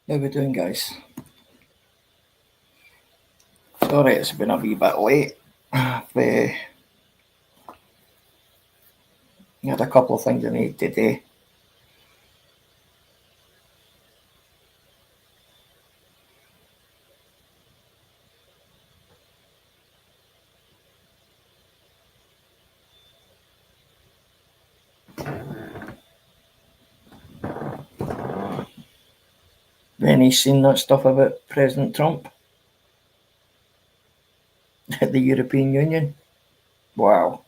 How we doing, guys? Sorry, it's been a wee bit late. We had a couple of things I need to do. Any seen that stuff about President Trump at the European Union? Wow.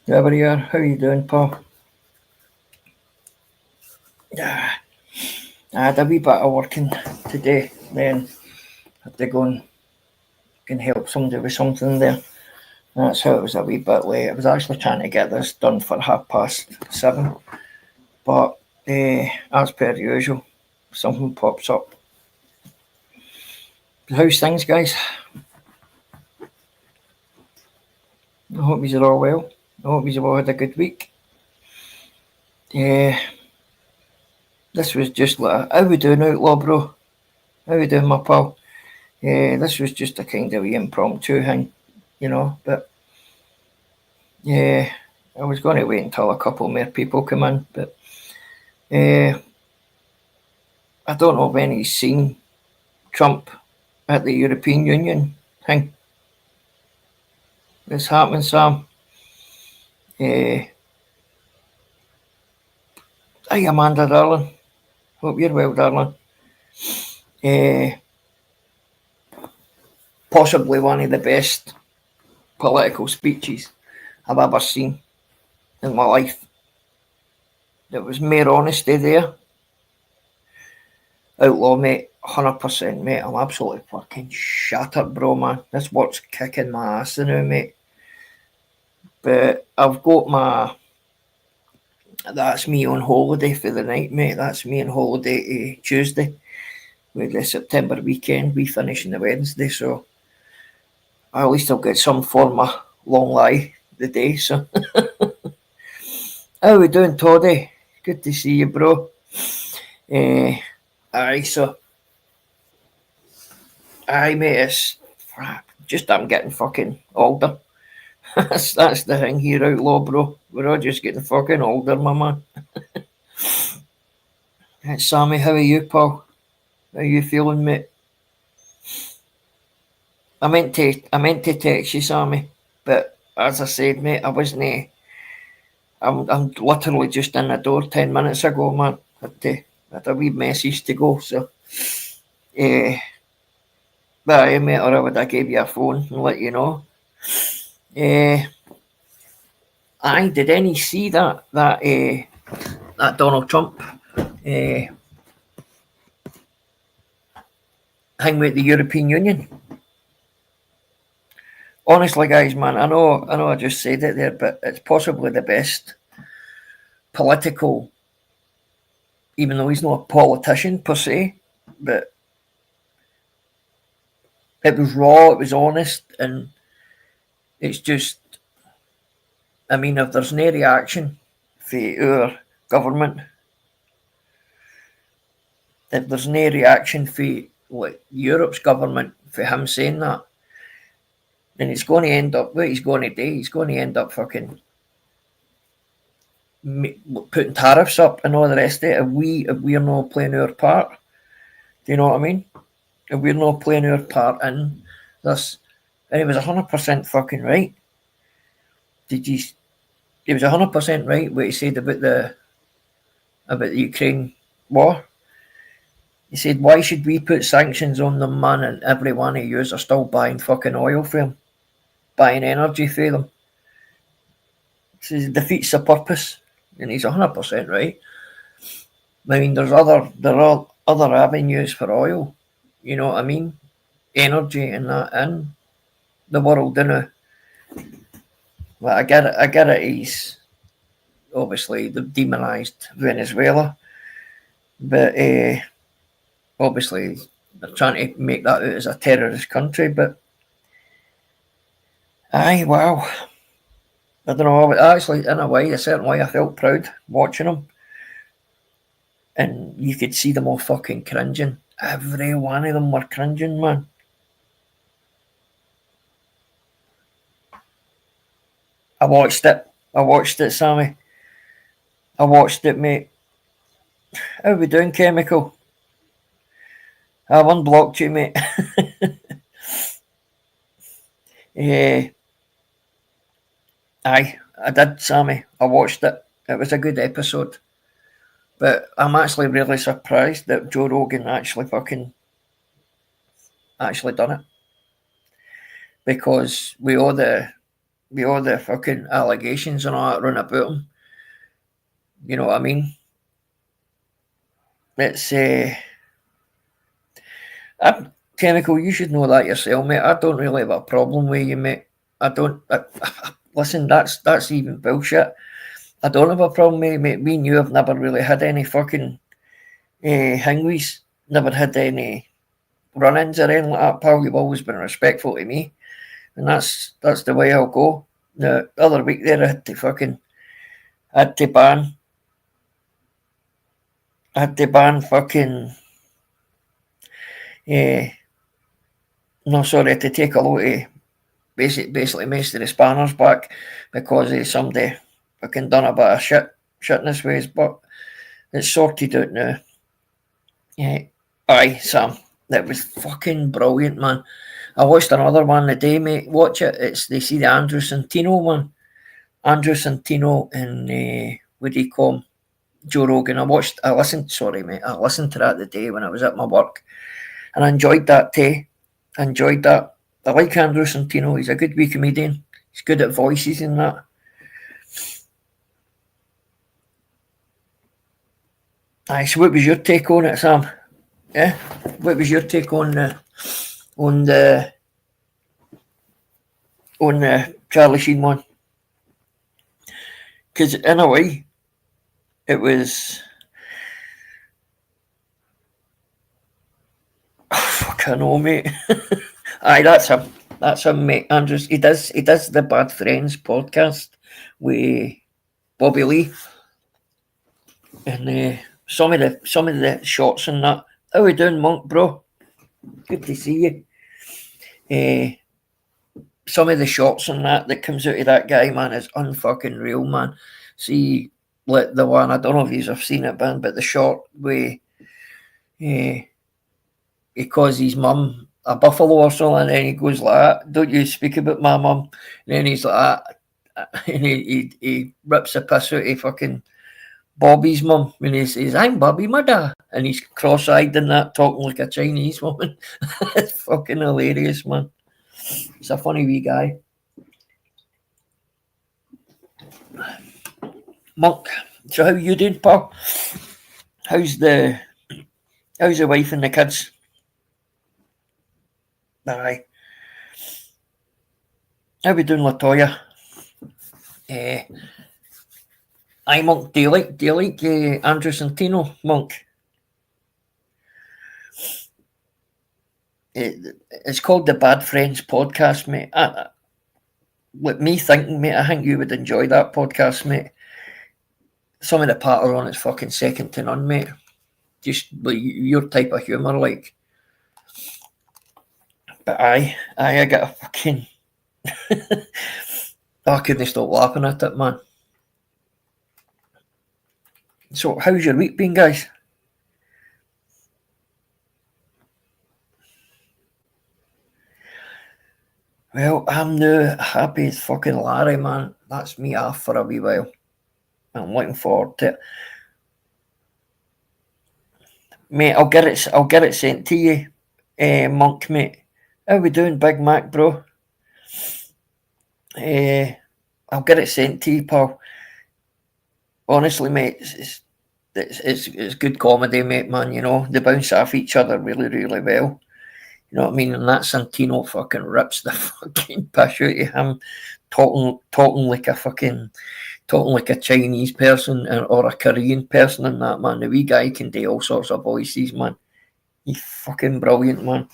There we are. How you doing, Paul? Yeah. I had a wee bit of working today, then had to go and help somebody with something there. That's how it was a wee bit late. I was actually trying to get this done for 7:30, but as per usual, something pops up. How's things, guys? I hope you're all well. I hope you've all had a good week. This was just like, how we doing, Outlaw Bro? How we doing, my pal? This was just a kind of impromptu thing, but I was going to wait until a couple more people come in, but I don't know if anybody's seen Trump at the European Union thing. It's happening, Sam. Hi, Amanda, darling. Hope you're well, darling. Possibly one of the best political speeches I've ever seen in my life. There was more honesty there. Outlaw, mate, 100%, mate. I'm absolutely fucking shattered, bro, man. This work's kicking my ass now, mate. But I've got that's me on holiday for the night, mate. That's me on holiday Tuesday with the September weekend. We finish on the Wednesday, so at least I'll get some form of long lie the day, so. How we doing, Toddy? Good to see you, bro. Aye, mate, it's just I'm getting fucking older. that's the thing here, Outlaw, bro. We're all just getting fucking older, my man. Sammy, how are you, pal? How are you feeling, mate? I meant to text you, Sammy, but as I said, mate, I wasn't. I'm literally just in the door 10 minutes ago, man. Had a wee message to go, so. But I mate, or I would have gave you a phone and let you know. Did any see that Donald Trump thing with the European Union? Honestly, guys, man, I know I just said it there, but it's possibly the best political, even though he's not a politician per se, but it was raw, it was honest, and it's just, I mean, if there's no reaction for our government, if there's no reaction for Europe's government for him saying that, then it's going to end up, what he's going to do, he's going to end up fucking putting tariffs up and all the rest of it if we're not playing our part. Do you know what I mean? If we're not playing our part in this, and he was 100% fucking right. He was 100% right what he said about the Ukraine war. He said, why should we put sanctions on them, man, and every one of you are still buying fucking oil for them, buying energy for them. He says it defeats the purpose, and he's 100% right. I mean, there are other avenues for oil, you know what I mean? Energy and that in the world, innit? Well, I get it, he's obviously they've demonised Venezuela, but obviously they're trying to make that out as a terrorist country, but aye, wow. I don't know, actually, in a certain way, I felt proud watching them. And you could see them all fucking cringing. Every one of them were cringing, man. I watched it, Sammy. I watched it, mate. How we doing, Chemical? I've unblocked you, mate. Yeah. Aye, I did, Sammy. I watched it. It was a good episode. But I'm actually really surprised that Joe Rogan actually done it. Because with all the fucking allegations and all that run about him, you know what I mean? It's Chemical, you should know that yourself, mate. I don't really have a problem with you, mate. I don't. Listen, that's even bullshit. I don't have a problem with you, mate. Me and you have never really had any fucking hingies. Never had any run-ins or anything like that, pal. You've always been respectful to me, and that's the way I'll go. The other week there, I had to ban fucking. No, sorry, to take a lot of basically most of the spanners back because somebody fucking done a bit of shitness ways, but it's sorted out now. Yeah. Aye, Sam. That was fucking brilliant, man. I watched another one today, mate. Watch it. They see the Andrew Santino one. Andrew Santino and what do you call him? Joe Rogan. I listened to that today when I was at my work. And I enjoyed that too. I enjoyed that. I like Andrew Santino. He's a good wee comedian. He's good at voices and that. Aye, so what was your take on it, Sam? Yeah? What was your take on the Charlie Sheen one? Because in a way, it was... Oh, fuck, I know, mate. Aye, that's him, mate. Andrews. He does the Bad Friends podcast with Bobby Lee, and some of the shots and that. How we doing, Monk, bro? Good to see you. Some of the shots and that comes out of that guy, man, is unfucking real, man. See, like the one, I don't know if you've seen it, man, but the shot where he calls his mum a buffalo or something, and then he goes like that, don't you speak about my mum? And then he's like that, and he rips the piss out of fucking Bobby's mum when he says, I'm Bobby Mudda, and he's cross-eyed and that, talking like a Chinese woman. It's fucking hilarious, man. It's a funny wee guy. Monk, so how you doing, pal? How's the wife and the kids? Aye. How we doing, Latoya? Aye, Monk. Do you like Andrew Santino, Monk? It's called the Bad Friends podcast, mate. With me thinking, mate, I think you would enjoy that podcast, mate. Some of the patter on it's fucking second to none, mate. Just like your type of humour, like. But I got a fucking... I couldn't stop laughing at it, man. So, how's your week been, guys? Well, I'm now happy as fucking Larry, man. That's me off for a wee while. I'm looking forward to it. Mate, I'll get it sent to you, Monk, mate. How we doing, Big Mac, bro? I'll get it sent to you, pal. Honestly, mate, it's good comedy, mate, man. You know, they bounce off each other really, really well. You know what I mean? And that Santino fucking rips the fucking piss out of him, talking like a Chinese person or a Korean person and that, man. The wee guy can do all sorts of voices, man. He's fucking brilliant, man.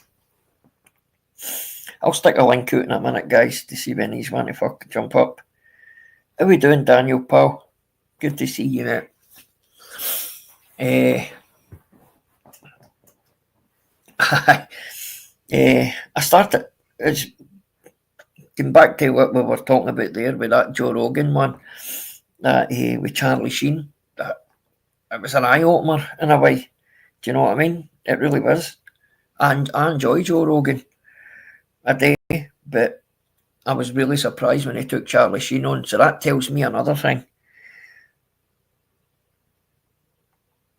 I'll stick a link out in a minute, guys, to see when he's want to fucking jump up. How we doing, Daniel, pal? Good to see you, mate. I started, it's getting back to what we were talking about there with that Joe Rogan one, that with Charlie Sheen. That it was an eye opener in a way. Do you know what I mean? It really was. And I enjoy Joe Rogan a day, but I was really surprised when he took Charlie Sheen on. So that tells me another thing.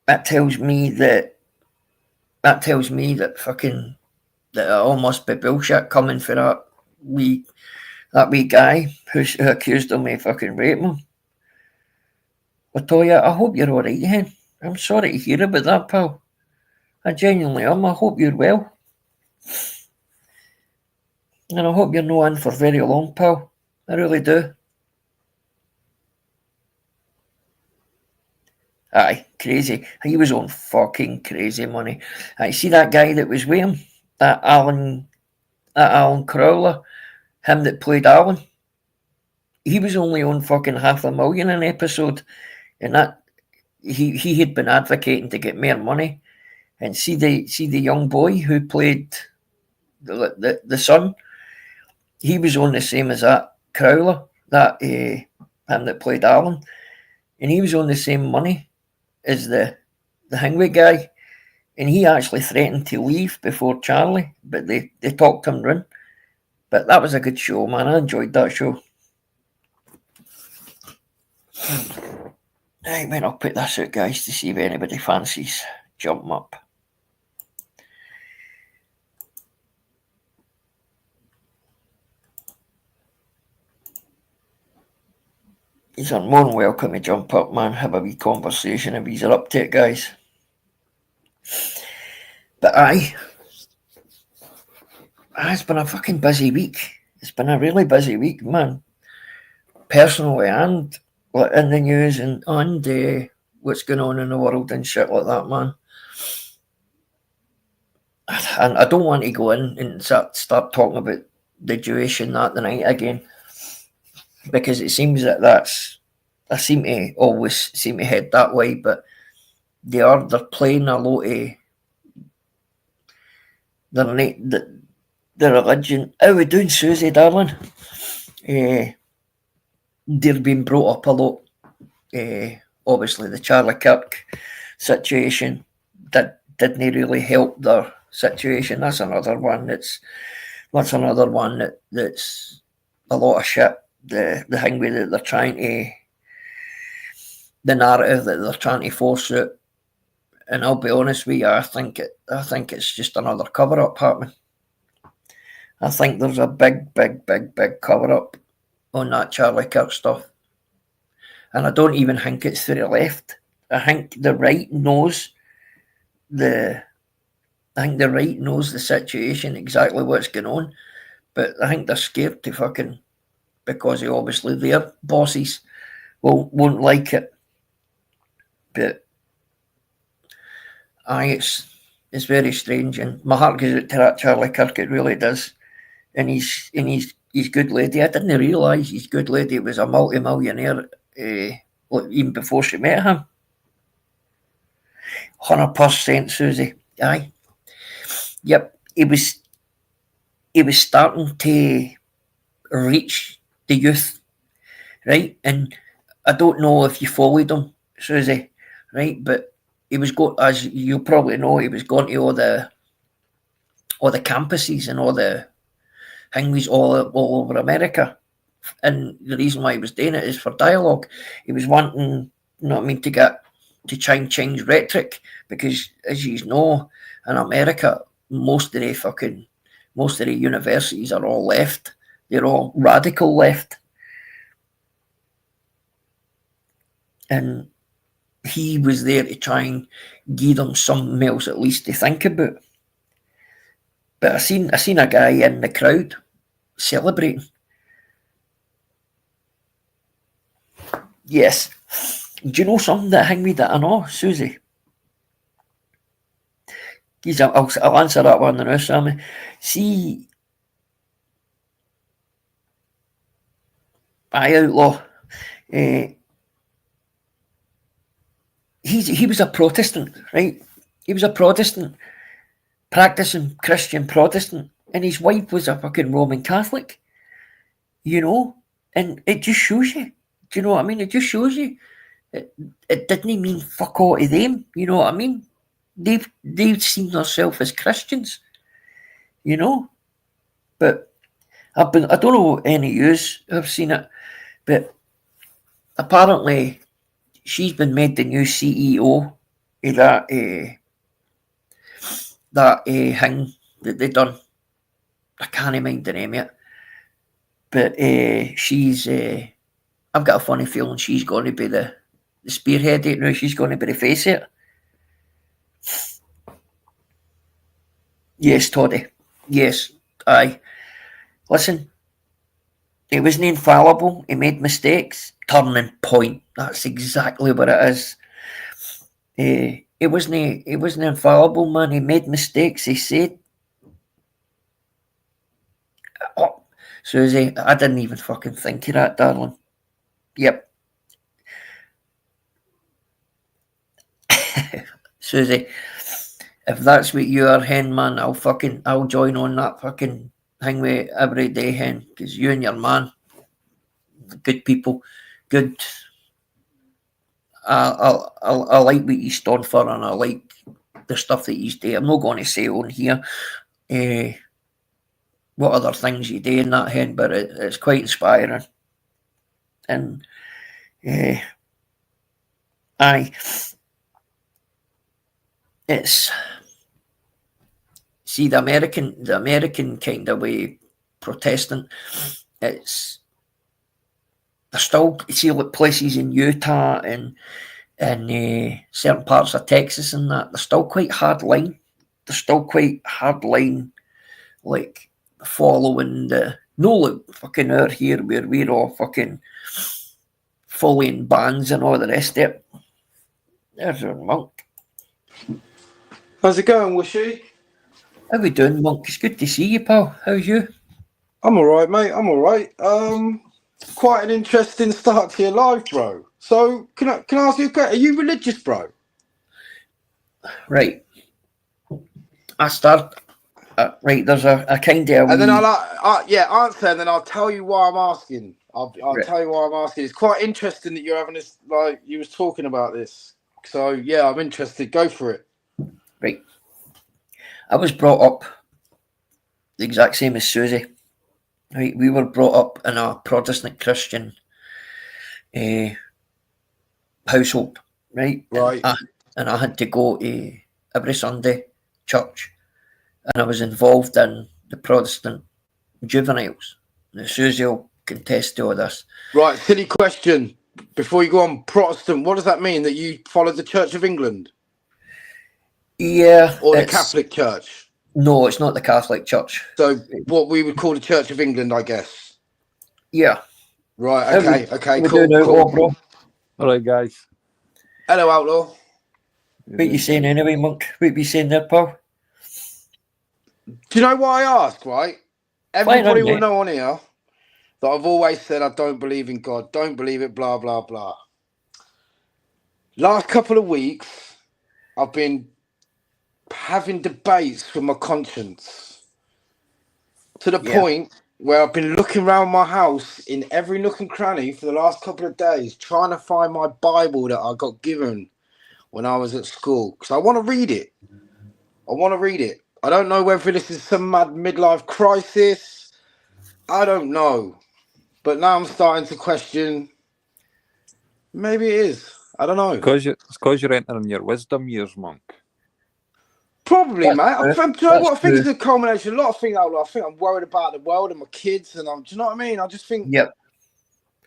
That tells me that fucking that it all must be bullshit coming for that wee guy who accused him of fucking raping him. Latoya, I hope you're alright, hen. I'm sorry to hear about that, pal. I genuinely am. I hope you're well. And I hope you're not in for very long, pal. I really do. Aye, crazy. He was on fucking crazy money. I see that guy that was with him, that Alan Crowler, him that played Alan. He was only on fucking $500,000 an episode, and that he had been advocating to get more money. And see the young boy who played the son, he was on the same as that Crowler, that him that played Alan, and he was on the same money as the Hingway guy, and he actually threatened to leave before Charlie, but they talked him round. But that was a good show, man. I enjoyed that show. Right, well, I'll put this out, guys, to see if anybody fancies jumping up. He's more than welcome to jump up, man. Have a wee conversation if he's up to it, guys. But aye, it's been a fucking busy week. It's been a really busy week, man. Personally and in the news and what's going on in the world and shit like that, man. And I don't want to go in and start talking about the Jewish and that tonight again, because it seems I seem to always head that way, but they're playing a lot of the religion. How we doing, Susie, darling? They're being brought up a lot. Obviously, the Charlie Kirk situation that didn't really help their situation. That's another one that's a lot of shit. The thing with it, they're trying to, the narrative that they're trying to force it. And I'll be honest with you, I think it's just another cover up happening. I think there's a big cover up on that Charlie Kirk stuff. And I don't even think it's to the left. I think the right knows the situation, exactly what's going on. But I think they're scared to fucking, because obviously their bosses won't like it. But aye, it's very strange, and my heart goes out to that Charlie Kirk. It really does. And he's good lady. I didn't realise his good lady was a multi-millionaire even before she met him. 100%, Susie. Aye. Yep. He was starting to reach the youth, right? And I don't know if you followed him, Susie, right? But he was as you probably know, he was going to all the campuses and all the things all over America. And the reason why he was doing it is for dialogue. He was wanting, to try and change rhetoric, because as you know, in America, most of the universities are all left. They're all radical left. And he was there to try and give them something else at least to think about. But I seen a guy in the crowd celebrating. Yes. Do you know something that hang me that I know, Susie? I'll answer that one now, Sammy. See, I outlaw. He was a Protestant, right? He was a Protestant, practicing Christian Protestant, and his wife was a fucking Roman Catholic. You know, and it just shows you. Do you know what I mean? It just shows you. It didn't mean fuck all to them. You know what I mean? They've seen themselves as Christians. You know, but I don't know any of yous have seen it, but apparently she's been made the new CEO of that thing that they done. I can't mind the name yet, but she's. I've got a funny feeling she's going to be the spearhead it now. She's going to be the face of it. Yes, Toddy. Yes, aye. Listen, he wasn't infallible. He made mistakes. Turning point. That's exactly what it is. He wasn't infallible, man. He made mistakes. He said, "Oh, Susie, I didn't even fucking think of that, darling." Yep. Susie, if that's what you are, hen, man, I'll join on that fucking thing with every day, hen, because you and your man, good people, good. I like what you stand for, and I like the stuff that you do. I'm not going to say on here what other things you do in that, hen, but it's quite inspiring. And aye, it's see the American kind of way Protestant. It's there's still see like places in Utah and certain parts of Texas and that they're still quite hard line. They're still quite hard line, like following the no like fucking out here where we're all fucking following bands and all the rest of it. There's our Monk. How's it going, Wishy? How we doing, Monk? It's good to see you, pal. How's you? I'm alright, mate. I'm alright. Quite an interesting start to your life, bro. So, can I ask you a question? Are you religious, bro? Right. I start. Right, there's a kind of. And then answer, and then I'll tell you why I'm asking. I'll right. Tell you why I'm asking. It's quite interesting that you're having this. Like you was talking about this. So yeah, I'm interested. Go for it. Right. I was brought up the exact same as Susie. Right, we were brought up in a Protestant Christian household, right? Right. And I had to go to every Sunday church, and I was involved in the Protestant juveniles. Now, Susie will contest to all this. Right, silly question. Before you go on, Protestant, what does that mean? That you follow the Church of England? Yeah. Or the Catholic Church? No, it's not the Catholic Church. So what we would call the Church of England, I guess. Yeah. Right, okay, cool. Bro. All right, guys. Hello, Outlaw. What are you saying anyway, Monk? What are you saying there, pal? Do you know why I ask, right? Everybody will know on here that I've always said I don't believe in God, don't believe it, blah, blah, blah. Last couple of weeks, I've been having debates with my conscience to the point where I've been looking around my house in every nook and cranny for the last couple of days, trying to find my Bible that I got given when I was at school, because I want to read it. I don't know whether this is some mad midlife crisis. I don't know. But now I'm starting to question, maybe it is. I don't know. It's because you're entering your wisdom years, Monk. Probably, mate. I think it's a culmination of a lot of things. I think I'm worried about the world and my kids, and do you know what I mean? I just think. Yep.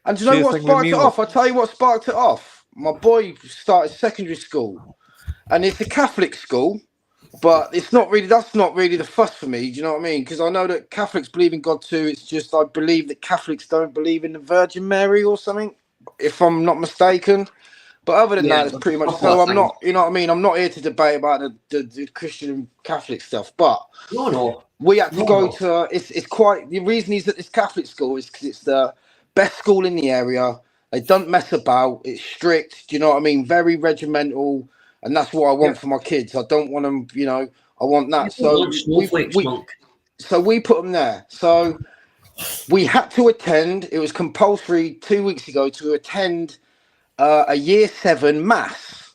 And do you know what sparked it off? I'll tell you what sparked it off. My boy started secondary school, and it's a Catholic school, but that's not really the fuss for me. Do you know what I mean? Because I know that Catholics believe in God too. It's just I believe that Catholics don't believe in the Virgin Mary or something, if I'm not mistaken. But other than Yeah, that, it's pretty much. couple So of I'm not, you know what I mean. I'm not here to debate about the Christian and Catholic stuff, but No. we had to No, go no. to. It's quite. The reason he's at this Catholic school is because it's the best school in the area. They don't mess about. It's strict. Do you know what I mean? Very regimental, and that's what I want for my kids. I don't want them. You know, I want You that. don't So want snowflakes, monk. we put them there. So we had to attend. It was compulsory 2 weeks ago to attend a year 7 mass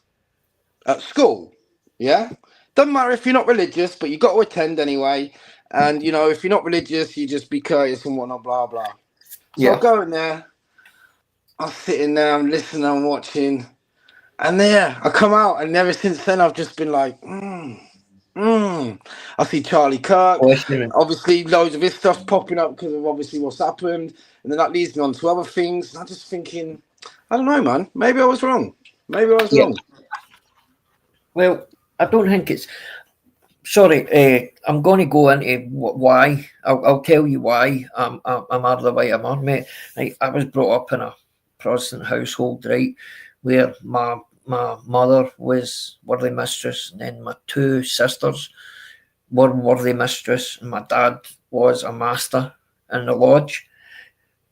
at school. Yeah, doesn't matter if you're not religious, but you got to attend anyway. And you know, if you're not religious, you just be courteous and whatnot, blah blah. So I go in there. I'm sitting there, I'm listening, I'm watching, and there I come out, and ever since then I've just been like, I see Charlie Kirk. Questioning. Obviously, loads of his stuff popping up because of obviously what's happened, and then that leads me on to other things. And I'm just thinking, I don't know, man. Maybe I was wrong. Wrong. Well, I don't think it's. Sorry, I'm going to go into why. I'll tell you why I'm out of the way I'm on, mate. Right, I was brought up in a Protestant household, right, where my mother was worthy mistress, and then my 2 sisters were worthy mistress, and my dad was a master in the lodge.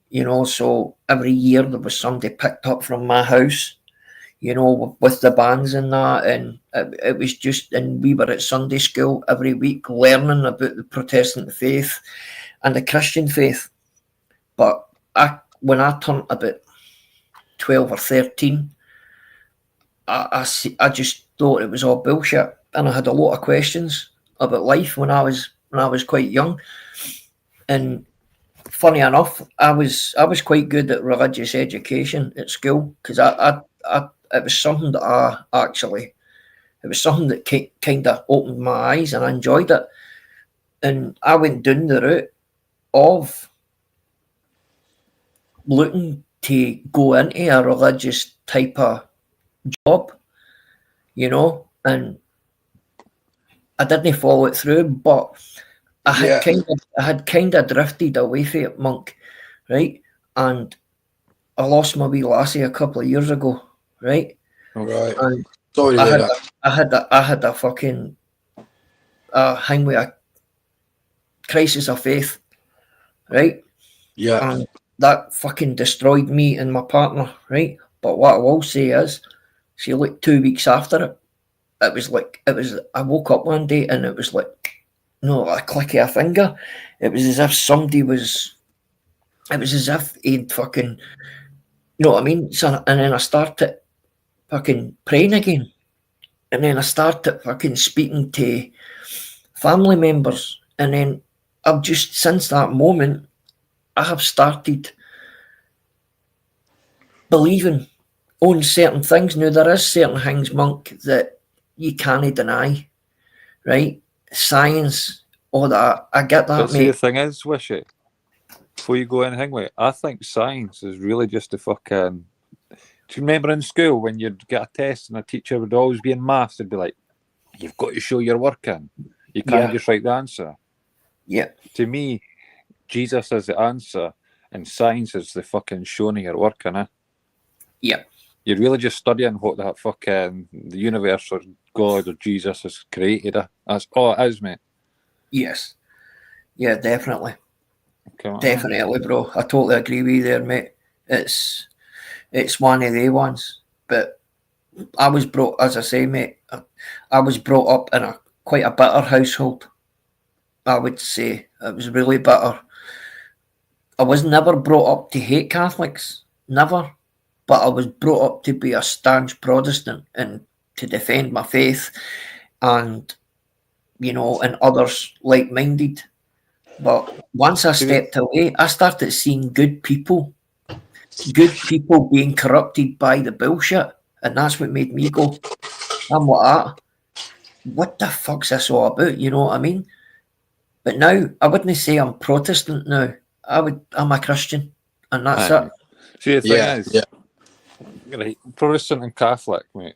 You know, so every year there was somebody picked up from my house, you know, with the bands and that, and it was just, and we were at Sunday school every week learning about the Protestant faith and the Christian faith. But when I turned about 12 or 13, I just thought it was all bullshit, and I had a lot of questions about life when I was quite young. And funny enough, I was quite good at religious education at school, because it was something that it was something that kind of opened my eyes, and I enjoyed it. And I went down the route of looking to go into a religious type of job, you know, and I didn't follow it through, but I had kind of drifted away from it, monk, right? And I lost my wee lassie a couple of years ago, right? Right. And Sorry to hear that. I had a fucking hang with a crisis of faith, right? Yeah. And that fucking destroyed me and my partner, right? But what I will say is, see, like 2 weeks after it, I woke up one day and it was like, a click of a finger. It was as if it was as if he'd fucking, you know what I mean? So, and then I started fucking praying again. And then I started fucking speaking to family members. And then I've just, since that moment, I have started believing on certain things. Now, there is certain things, monk, that you can't deny, right? Science, all that. I get that, But see, the mate. thing is, Wishy, before you go in, hang with, I think science is really just a fucking. Do you remember in school when you'd get a test and a teacher would always be in maths? They'd be like, "You've got to show your work in. You can't just write the answer." Yeah. To me, Jesus is the answer, and science is the fucking showing of your work in it. Yeah. You're really just studying what that fucking the universe or God or Jesus has created. That's all it is, mate. Yes. Yeah, definitely. Okay, Definitely, bro. I totally agree with you there, mate. It's one of the ones. But I was brought, as I say, mate, I was brought up in quite a bitter household. I would say it was really bitter. I was never brought up to hate Catholics, never. But I was brought up to be a staunch Protestant and to defend my faith, and you know, and others like-minded. But once I stepped away, I started seeing good people being corrupted by the bullshit, and that's what made me go, I'm like, what the fuck's this all about? You know what I mean? But now I wouldn't say I'm Protestant now. I'm a Christian, and that's it. See, the thing is, right, Protestant and Catholic, mate,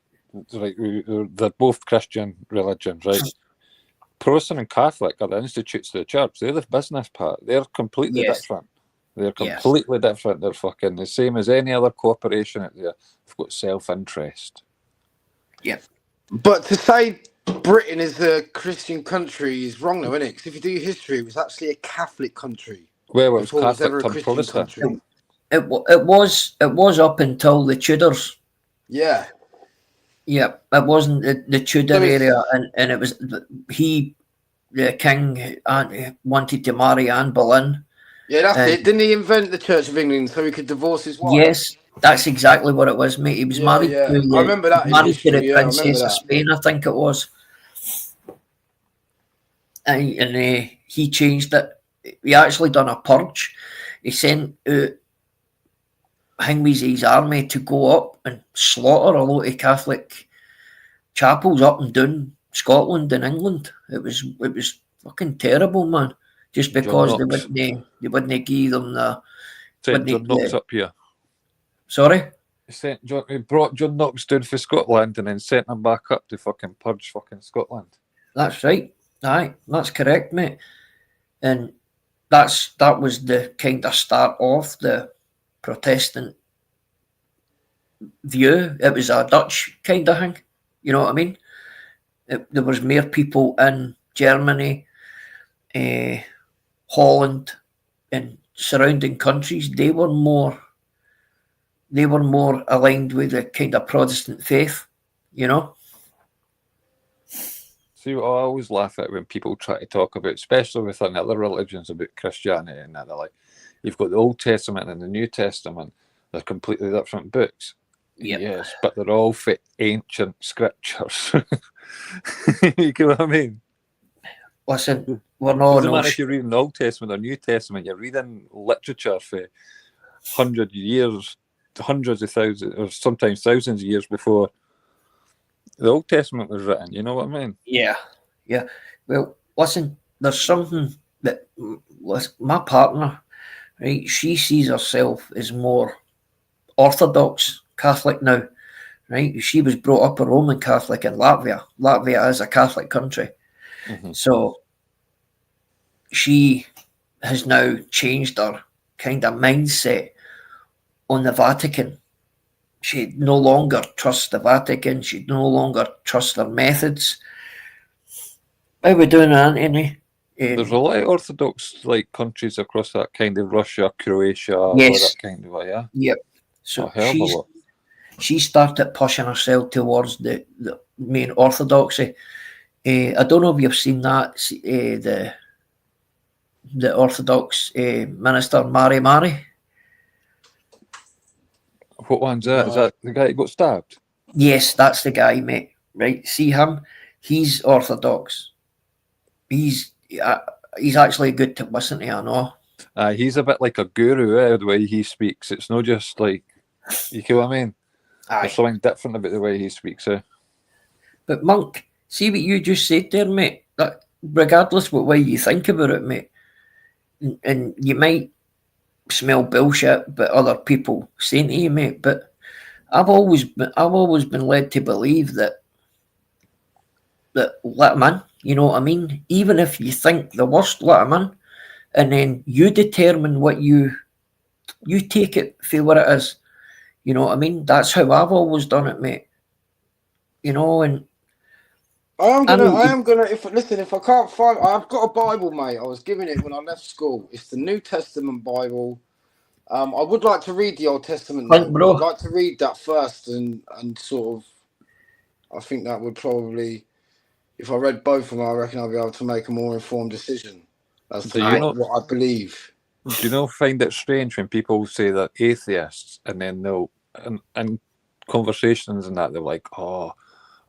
right, they're both Christian religions, right? Protestant and Catholic are the institutes of the church. They're the business part. They're completely different. They're Yes. completely different. They're fucking the same as any other corporation out there. They've got self-interest. Yep. But to say Britain is a Christian country is wrong, though, isn't it? Because if you do your history, it was actually a Catholic country Well, it was before it was Catholic ever a turned Christian Protestant. country. It was up until the Tudors. Yeah. Yep, it wasn't the Tudor So it's- area, and it was the king wanted to marry Anne Boleyn. Yeah, that's And it. Didn't he invent the Church of England so he could divorce his wife? yes, that's exactly what it was, mate. He was married Yeah. to I remember that in married to history. the Yeah, I remember Princess of that. Spain, I think it was. And he changed it. He actually done a purge. He sent out Hingwee's army to go up and slaughter a lot of Catholic chapels up and down Scotland and England. It was fucking terrible, man. Just because they wouldn't give them the. Sent John Knox up here. Sorry. He brought John Knox down for Scotland and then sent him back up to fucking purge fucking Scotland. That's right. Aye, that's correct, mate. And that was the kind of start of the Protestant view. It was a Dutch kind of thing. You know what I mean? There was more people in Germany, Holland, and surrounding countries. They were more aligned with the kind of Protestant faith. You know. See, what I always laugh at when people try to talk about, especially within other religions, about Christianity, and that they're like, you've got the Old Testament and the New Testament. They're completely different books. Yep. Yes, but they're all for ancient scriptures. You get what I mean? Listen, we're not. Doesn't matter if you're reading the Old Testament or New Testament, you're reading literature for 100 years, hundreds of thousands, or sometimes thousands of years before the Old Testament was written. You know what I mean? Yeah. Well, listen, there's something that my partner, right? She sees herself as more Orthodox Catholic now, right? She was brought up a Roman Catholic in Latvia. Latvia is a Catholic country. Mm-hmm. So she has now changed her kind of mindset on the Vatican. She no longer trusts the Vatican. She no longer trusts their methods. How we doing, Anthony? There's a lot of Orthodox countries across that kind of Russia, Croatia, all Yes. that kind of yeah. Yep. So A hell of a lot. she started pushing herself towards the main orthodoxy. I don't know if you've seen that, the Orthodox minister, Mary. What one's that? Is that the guy who got stabbed? Yes, that's the guy, mate. Right? See him? He's Orthodox. He's actually good to listen to, I know. He's a bit like a guru, the way he speaks. It's not just like, you know what I mean? Aye. There's something different about the way he speaks. But Monk, see what you just said there, mate. That regardless what way you think about it, mate, and you might smell bullshit, but other people saying to you, mate. But I've always been led to believe that let him in. You know what I mean? Even if you think the worst, let him in, and then you determine what you take it for what it is. You know what I mean? That's how I've always done it, mate. You know, and I am gonna. If I can't find, I've got a Bible, mate. I was given it when I left school. It's the New Testament Bible. I would like to read the Old Testament. Bro. I'd like to read that first, and sort of. I think that would probably, if I read both of them, I reckon I'll be able to make a more informed decision as to what I believe. Do you find it strange when people say they're atheists and then they'll in conversations and that they're like, oh,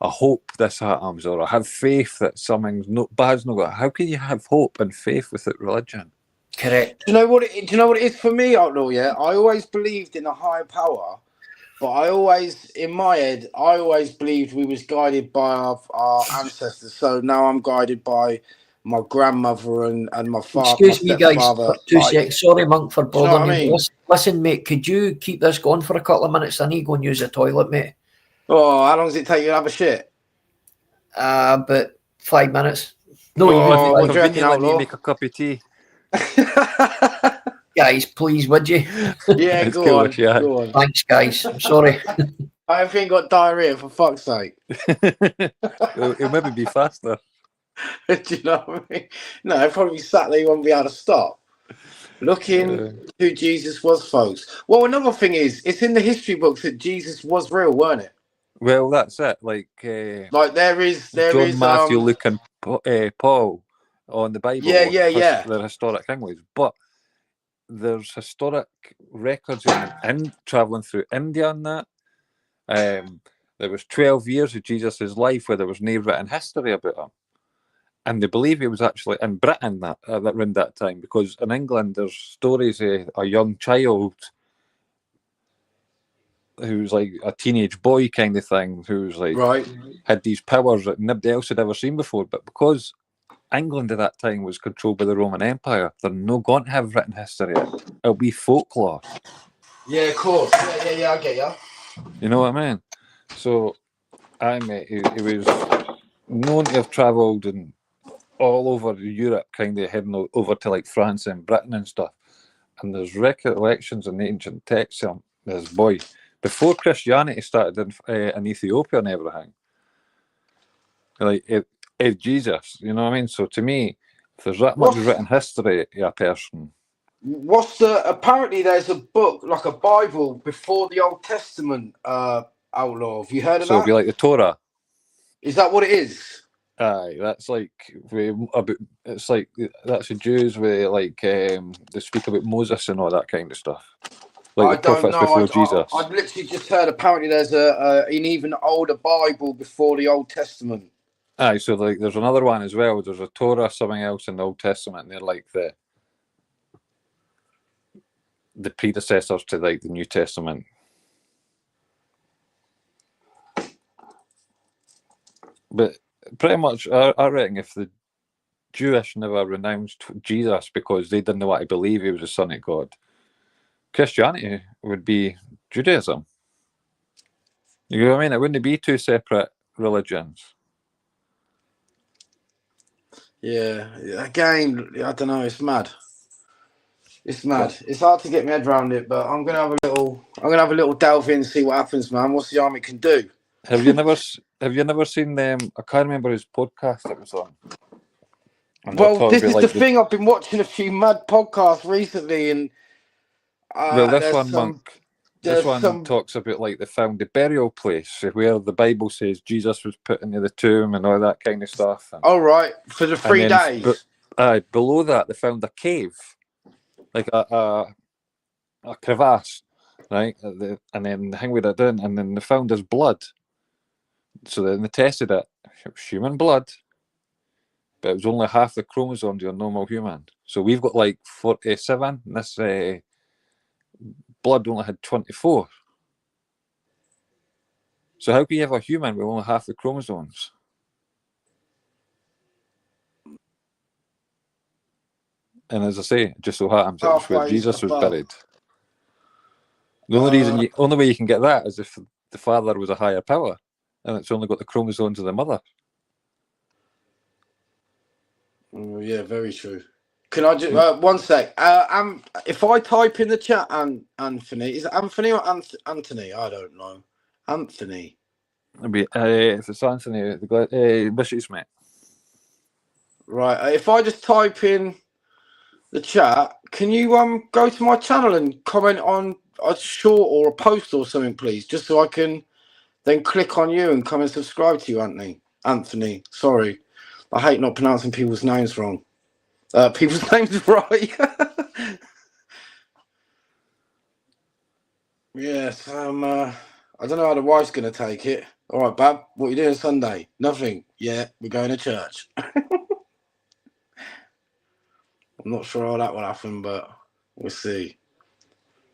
I hope this happens, or I have faith that something's bad's not going. How can you have hope and faith without religion? correct. Do you know what it is for me, Outlaw? Yeah, I always believed in a higher power, but in my head, I always believed we was guided by our ancestors. So now I'm guided by my grandmother and my father. Excuse me, guys, for 2 seconds. Sorry, Monk, for bothering you. I mean? Listen, mate, could you keep this going for a couple of minutes? I need to go and use the toilet, mate. Oh, how long does it take you to have a shit? But 5 minutes. No, what do you reckon, Conveniently, Outlaw? make a cup of tea. guys, please, would you? Yeah, It's go cool on. if you had. Go on. Thanks, guys. I'm sorry. I haven't got diarrhea, for fuck's sake. It'll maybe be faster. Do you know what I mean? No, it'd probably be sat there, you won't be able to stop. Looking who Jesus was, folks. Well, another thing is, it's in the history books that Jesus was real, weren't it? Well, that's it. Like there is John, Matthew, Luke, and Paul on the Bible. Yeah. They're historic things, but there's historic records of him traveling through India and that. There was 12 years of Jesus' life where there was no written history about him. And they believe he was actually in Britain that around that time, because in England there's stories of a young child who's like a teenage boy kind of thing, who's like had these powers that nobody else had ever seen before. But because England at that time was controlled by the Roman Empire, they're not going to have written history. It'll be folklore. Yeah, of course. Yeah, I get you. You know what I mean? So, mate, he was known to have travelled and all over Europe, kind of heading over to like France and Britain and stuff. And there's recollections in the ancient texts of this boy before Christianity started in Ethiopia and everything. Like Jesus, you know what I mean? So to me, if there's that much written history of a person. Apparently there's a book, like a Bible, before the Old Testament, Outlaw. Have you heard of that? So it'd be like the Torah. Is that what it is? Aye, that's like it's like that's the Jews where like they speak about Moses and all that kind of stuff. Like the prophets before Jesus. I've literally just heard apparently there's an even older Bible before the Old Testament. Aye, so like there's another one as well. There's a Torah, something else in the Old Testament, and they're like the predecessors to like the New Testament. But pretty much, I reckon if the Jewish never renounced Jesus because they didn't want to believe he was the Son of God, Christianity would be Judaism. You know what I mean? It wouldn't be two separate religions. Yeah, again, I don't know. It's mad. It's mad. It's hard to get my head around it, but I'm gonna have a little delve in and see what happens, man. What's the army can do? Have you never seen them? I can't remember whose podcast it was on. Well, this is the thing. I've been watching a few mad podcasts recently, and this one talks about like they found the burial place where the Bible says Jesus was put into the tomb and all that kind of stuff. All right, for the 3 days. Below that, they found a cave, like a crevasse, right? And then the thing with it done, and then they found his blood. So then they tested it. It was human blood, but it was only half the chromosomes of a normal human. So we've got like 47, and this blood only had 24. So how can you have a human with only half the chromosomes? And as I say, it just so happens that's where Jesus was buried. The only way you can get that is if the father was a higher power, and it's only got the chromosomes of the mother. Oh, yeah, very true. Can I just 1 sec? If I type in the chat, Anthony, is it Anthony or Anthony? I don't know. Anthony. If it's Anthony, wishes, mate. Right. If I just type in the chat, can you go to my channel and comment on a short or a post or something, please, just so I can then click on you and come and subscribe to you, Anthony. Sorry, I hate not pronouncing people's names wrong. People's names right. Yes. I don't know how the wife's gonna take it. All right, Bab, what are you doing Sunday? Nothing. Yeah, we're going to church. I'm not sure how that will happen, but we'll see.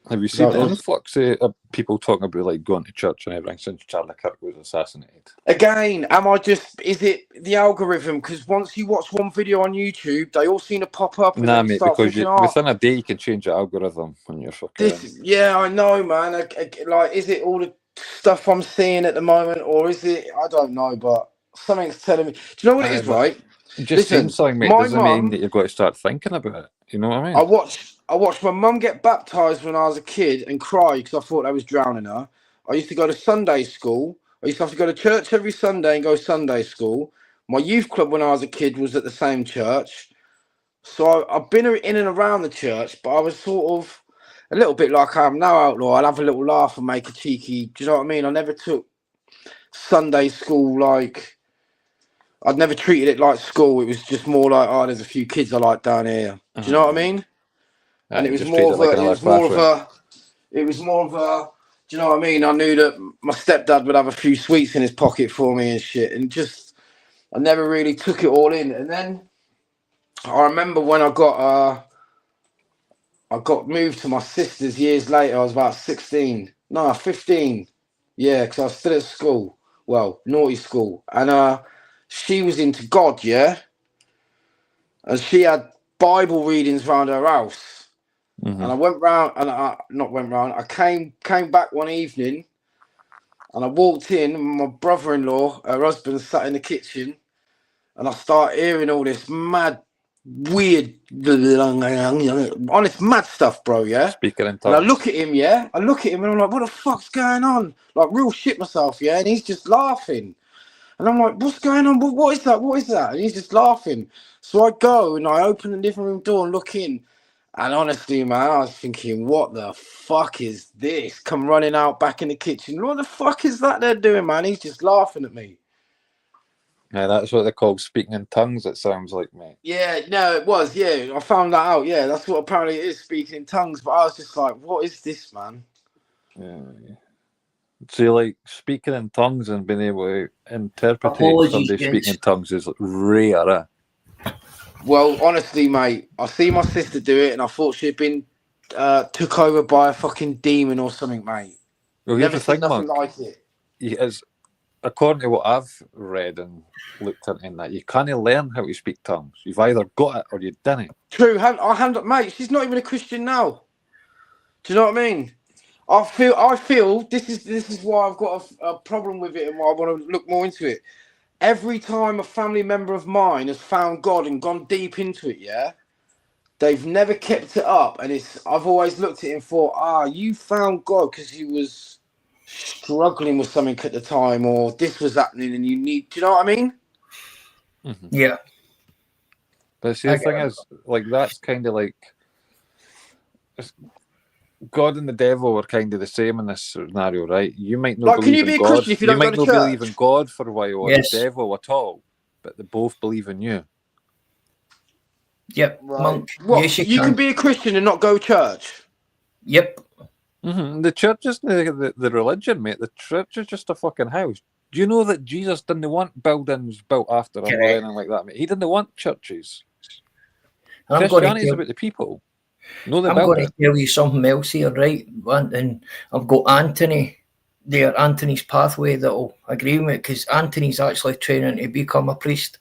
Have you seen the influx of people talking about like going to church and everything since Charlie Kirk was assassinated? Again, is it the algorithm? Because once you watch one video on YouTube, they all seem to pop up. And nah, mate, because within a day you can change the algorithm when you're fucking. Yeah, I know, man. Like, is it all the stuff I'm seeing at the moment, or is it? I don't know, but something's telling me. Do you know what it is, right? Just saying something, mate, doesn't mean that you've got to start thinking about it. You know what I mean? I watched I watched my mum get baptised when I was a kid and cry because I thought I was drowning her. I used to go to Sunday school. I used to have to go to church every Sunday and go Sunday school. My youth club when I was a kid was at the same church. So I've been in and around the church, but I was sort of a little bit like I am now, outlaw. I'd have a little laugh and make a cheeky. Do you know what I mean? I never took Sunday school like. I'd never treated it like school. It was just more like, oh, there's a few kids I like down here. Do you know what I mean? And it was more of a, it was more of a, do you know what I mean? I knew that my stepdad would have a few sweets in his pocket for me and shit. And just, I never really took it all in. And then I remember when I got moved to my sister's years later. I was about 16. No, 15. Yeah, because I was still at school. Well, naughty school. And she was into God, yeah? And she had Bible readings around her house. And I went round, and I came back one evening, and I walked in, and my brother-in-law, her husband, sat in the kitchen, and I started hearing all this mad, weird, honest, mad stuff, bro, yeah? Speaking in tongues. And I look at him, and I'm like, what the fuck's going on? Like, real shit myself, yeah? And he's just laughing. And I'm like, what's going on? What is that? What is that? And he's just laughing. So I go, and I open the living room door and look in. And honestly, man, I was thinking, what the fuck is this? Come running out back in the kitchen. What the fuck is that they're doing, man? He's just laughing at me. Yeah, that's what they call speaking in tongues, it sounds like, mate. Yeah, no, it was, yeah. I found that out, yeah. That's what apparently it is, speaking in tongues. But I was just like, what is this, man? Yeah. So, like, speaking in tongues and being able to interpret somebody speaking in tongues is rare, eh? Well, honestly, mate, I see my sister do it, and I thought she'd been took over by a fucking demon or something, mate. Well, never seen nothing like it. As according to what I've read and looked into, in that you can't learn how to speak tongues. You've either got it or you didn't. True, mate. She's not even a Christian now. Do you know what I mean? I feel this is why I've got a problem with it and why I want to look more into it. Every time a family member of mine has found God and gone deep into it, yeah, they've never kept it up. And I've always looked at it and thought, you found God because you was struggling with something at the time, or this was happening and you need, do you know what I mean? Mm-hmm. Yeah. But see, the thing is, like, that's kind of like God and the devil are kind of the same in this scenario, right? You might not believe in God. You might not believe in God for a while, or the devil at all, but they both believe in you. Yep. Right. Monk. What? Yes, you can be a Christian and not go to church? Yep. Mm-hmm. The church isn't the religion, mate. The church is just a fucking house. Do you know that Jesus didn't want buildings built after him or anything like that, mate? He didn't want churches. Christianity is about the people. I'm going to tell you something else here, right? And I've got Anthony there, Anthony's pathway, that'll agree with me, because Anthony's actually training to become a priest.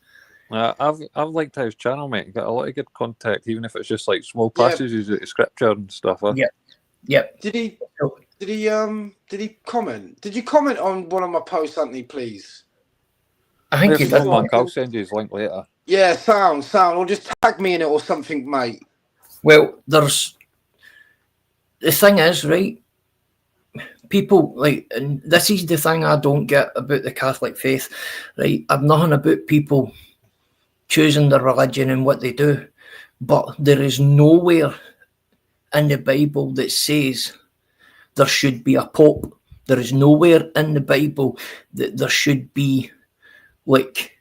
I've liked his channel, mate. Got a lot of good contact, even if it's just like small passages out of scripture and stuff. Huh? Yep. Did he comment? Did you comment on one of my posts, Anthony, please? I think he did. Monk. I'll send you his link later. Yeah, sound. Or just tag me in it or something, mate. Well, the thing is, right, people, like, and this is the thing I don't get about the Catholic faith, right? I've nothing about people choosing their religion and what they do, but there is nowhere in the Bible that says there should be a pope. There is nowhere in the Bible that there should be, like,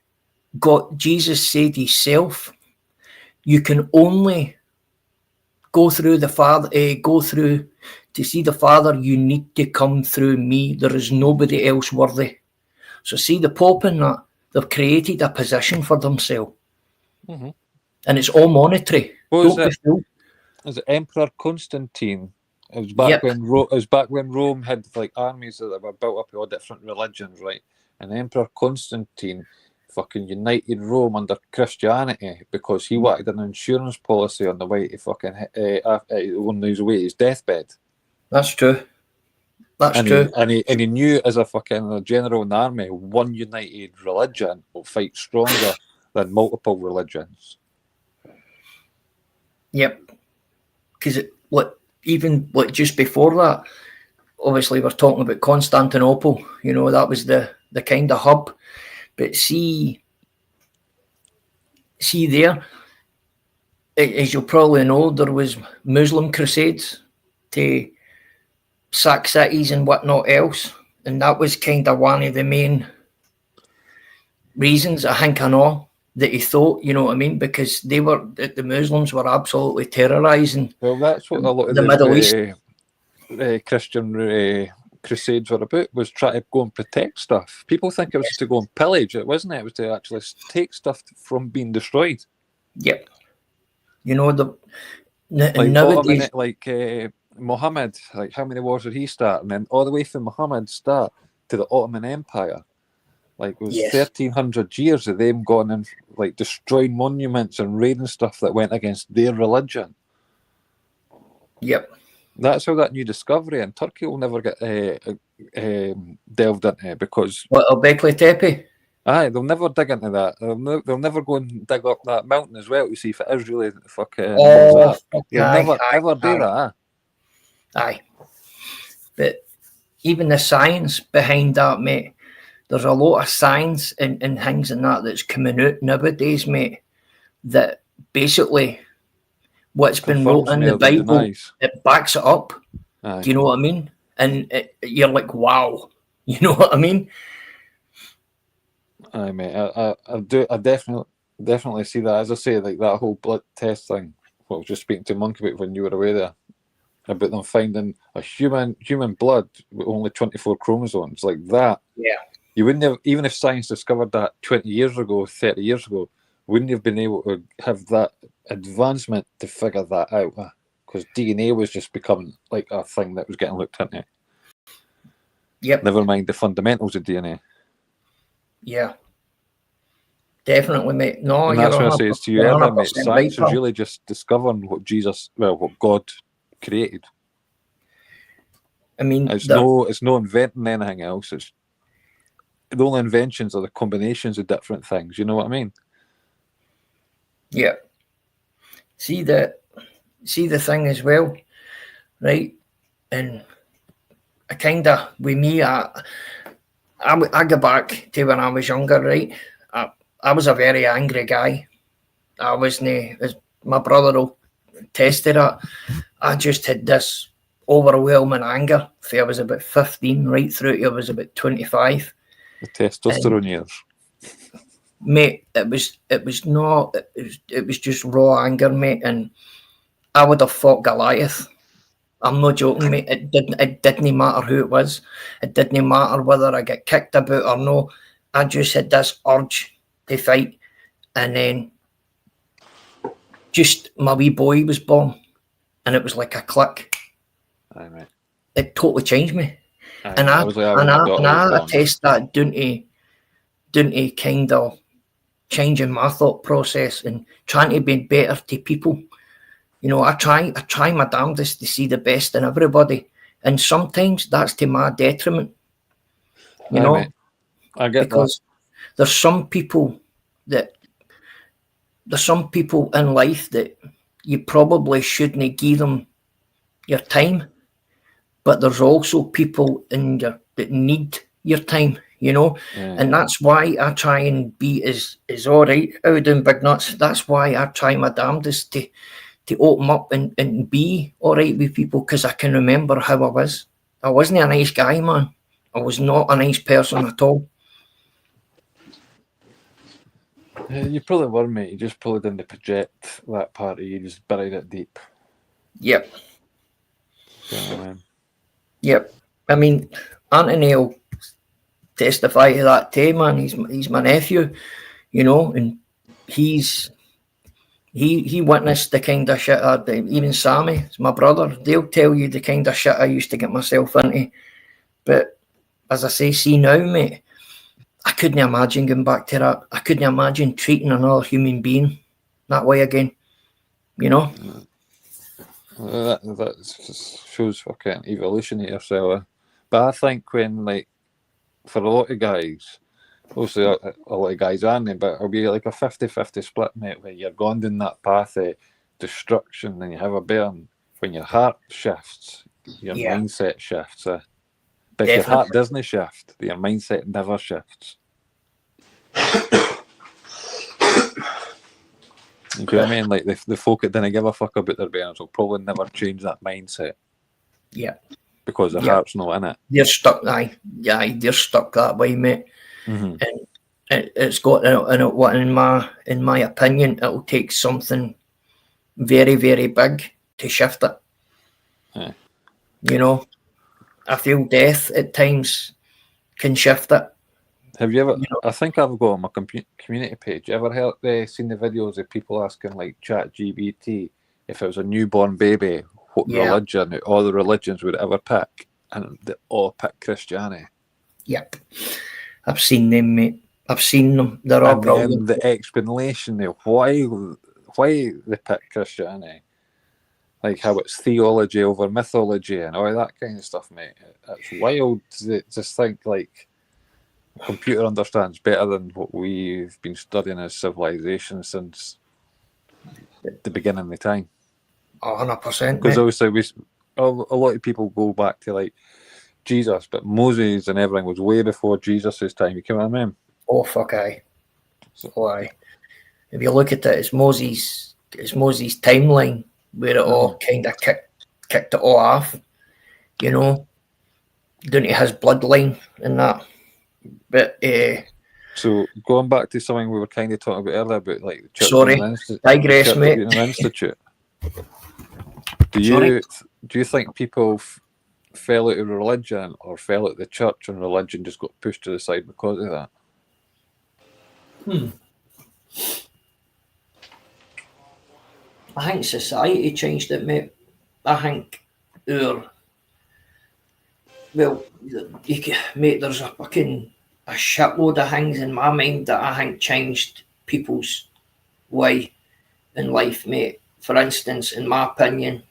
God, Jesus said himself, you can only go through the Father, to see the Father, you need to come through me. There is nobody else worthy. So see the Pope and that, they've created a position for themselves. Mm-hmm. And it's all monetary. Was it Emperor Constantine? It was back when Rome had like armies that were built up of all different religions, right? And Emperor Constantine fucking united Rome under Christianity because he wanted an insurance policy on the way to fucking on his way to his deathbed. That's true. He knew as a fucking general in the army, one united religion will fight stronger than multiple religions. Yep. because even just before that, obviously we're talking about Constantinople. That was the kind of hub. But see there, as you'll probably know, there was Muslim crusades to sack cities and whatnot else, and that was kind of one of the main reasons, I think, I know, that he thought, you know what I mean, because the Muslims were absolutely terrorising. Well, that's what a lot of the Middle East. Christian crusades were about, was trying to go and protect stuff. People think it was to go and pillage. It wasn't. It was to actually take stuff from being destroyed. Yep. Nowadays, Muhammad, like how many wars did he start? And then all the way from Muhammad's start to the Ottoman Empire, like it was 1,300 years of them going and like destroying monuments and raiding stuff that went against their religion. Yep. That's how that new discovery, and Turkey will never get delved into because Göbekli Tepe. Aye, they'll never dig into that. They'll never go and dig up that mountain as well to see if it is really fucking. They'll never ever do that. Aye. But even the science behind that, mate, there's a lot of science and things and that's coming out nowadays, mate, that basically what's been wrote in the Bible, it backs it up. Aye. Do you know what I mean? And you're like, wow. You know what I mean? Aye, mate. I definitely see that. As I say, like that whole blood test thing. What I was just speaking to Monk about when you were away there, about them finding a human blood with only 24 chromosomes, like that. Yeah. You wouldn't have, even if science discovered that 20 years ago, 30 years ago, wouldn't have been able to have that advancement to figure that out. Because DNA was just becoming like a thing that was getting looked into. Yep. Never mind the fundamentals of DNA. Yeah. Definitely, mate. No, and that's what I say to you earlier, mate. Science is really just discovering what what God created. I mean, it's no inventing anything else. It's the only inventions are the combinations of different things. You know what I mean? Yeah. See the thing as well, right? And I kind of, with me, I go back to when I was younger, right? I was a very angry guy. I wasn't, as my brother will attest to that, I just had this overwhelming anger for I was about 15 right through to I was about 25. The testosterone years. Mate, it was just raw anger, mate, and I would have fought Goliath. I'm not joking, mate. It didn't matter who it was. It didn't matter whether I get kicked about or no. I just had this urge to fight, and then just my wee boy was born, and it was like a click. Aye, mate. It totally changed me. Aye, and I attest that down to kind of changing my thought process and trying to be better to people. You know, I try my damnedest to see the best in everybody, and sometimes that's to my detriment. You know, mate. I get because there's some people in life that you probably shouldn't give them your time, but there's also people that need your time, you know, and that's why I try and be as all right out doing big nuts. That's why I try my damnedest to open up and be all right with people, because I can remember how I was. I wasn't a nice guy, man. I was not a nice person at all. You probably were, mate. You just probably didn't project that part of you. You just buried it deep. Yep. Yeah, yep. I mean, Anthony will testify to that too, man. He's my nephew, you know, and he witnessed the kind of shit even Sammy, my brother, they'll tell you the kind of shit I used to get myself into. But as I say, see now, mate, I couldn't imagine going back to that. I couldn't imagine treating another human being that way again, you know? That shows fucking evolution of yourself. But I think when, like, for a lot of guys, obviously a lot of guys aren't, but it'll be like a 50-50 split, mate, where you're going down that path of destruction and you have a burn, when your heart shifts, your Yeah. mindset shifts. But if your Definitely. heart doesn't shift, your mindset never shifts. You know what I mean? Like the folk that didn't give a fuck about their parents will probably never change that mindset Yeah. because their Yeah. heart's not in it. They're stuck. Aye, they're stuck that way, mate. Mm-hmm. And it's got what in my opinion, it'll take something very, very big to shift it. Yeah. You know, I feel death at times can shift it. Have you ever? You know? I think I've got on my community page. You ever seen the videos of people asking like ChatGPT if it was a newborn baby, what religion all the religions would ever pick, and they all pick Christianity. Yep, I've seen them, mate. I've seen them. They're all brilliant. The explanation of why they pick Christianity, like how it's theology over mythology and all that kind of stuff, mate. It's wild to just think like a computer understands better than what we've been studying as civilization since the beginning of time. 100%. Because obviously a lot of people go back to like Jesus, but Moses and everything was way before Jesus' time. You know what I mean? Oh fuck, aye. Oh aye. If you look at it, it's Moses' timeline where it all kind of kicked it all off. You know, down to his bloodline and that. But so going back to something we were kind of talking about earlier about like the church digress, the church mate. being an institute. Do you think people fell out of religion or fell out of the church and religion just got pushed to the side because of that? I think society changed it, mate. I think mate, there's a shitload of things in my mind that I think changed people's way in life, mate. For instance, in my opinion,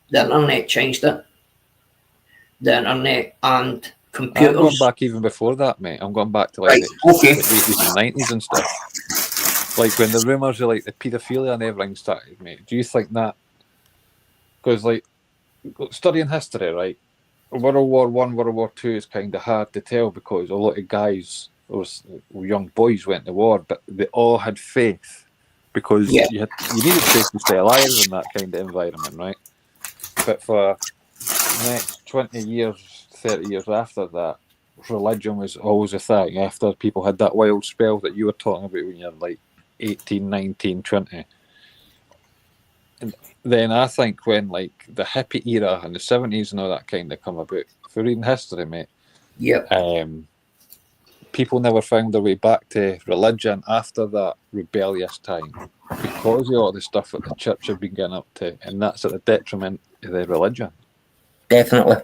the internet changed it. The internet and computers. I'm going back even before that, mate. I'm going back to like the 80s and 90s and stuff. Like when the rumours of like the paedophilia and everything started, mate. Do you think that? Because like studying history, right? World War I, World War II is kind of hard to tell because a lot of guys or young boys went to war, but they all had faith because you needed faith to stay alive in that kind of environment, right? But for the next 20 years, 30 years after that, religion was always a thing after people had that wild spell that you were talking about when you're like 18, 19, 20. And then I think when like the hippie era and the 70s and all that kind of come about, for reading history, mate, people never found their way back to religion after that rebellious time because of all the stuff that the church had been getting up to, and that's at the detriment of the religion. Definitely.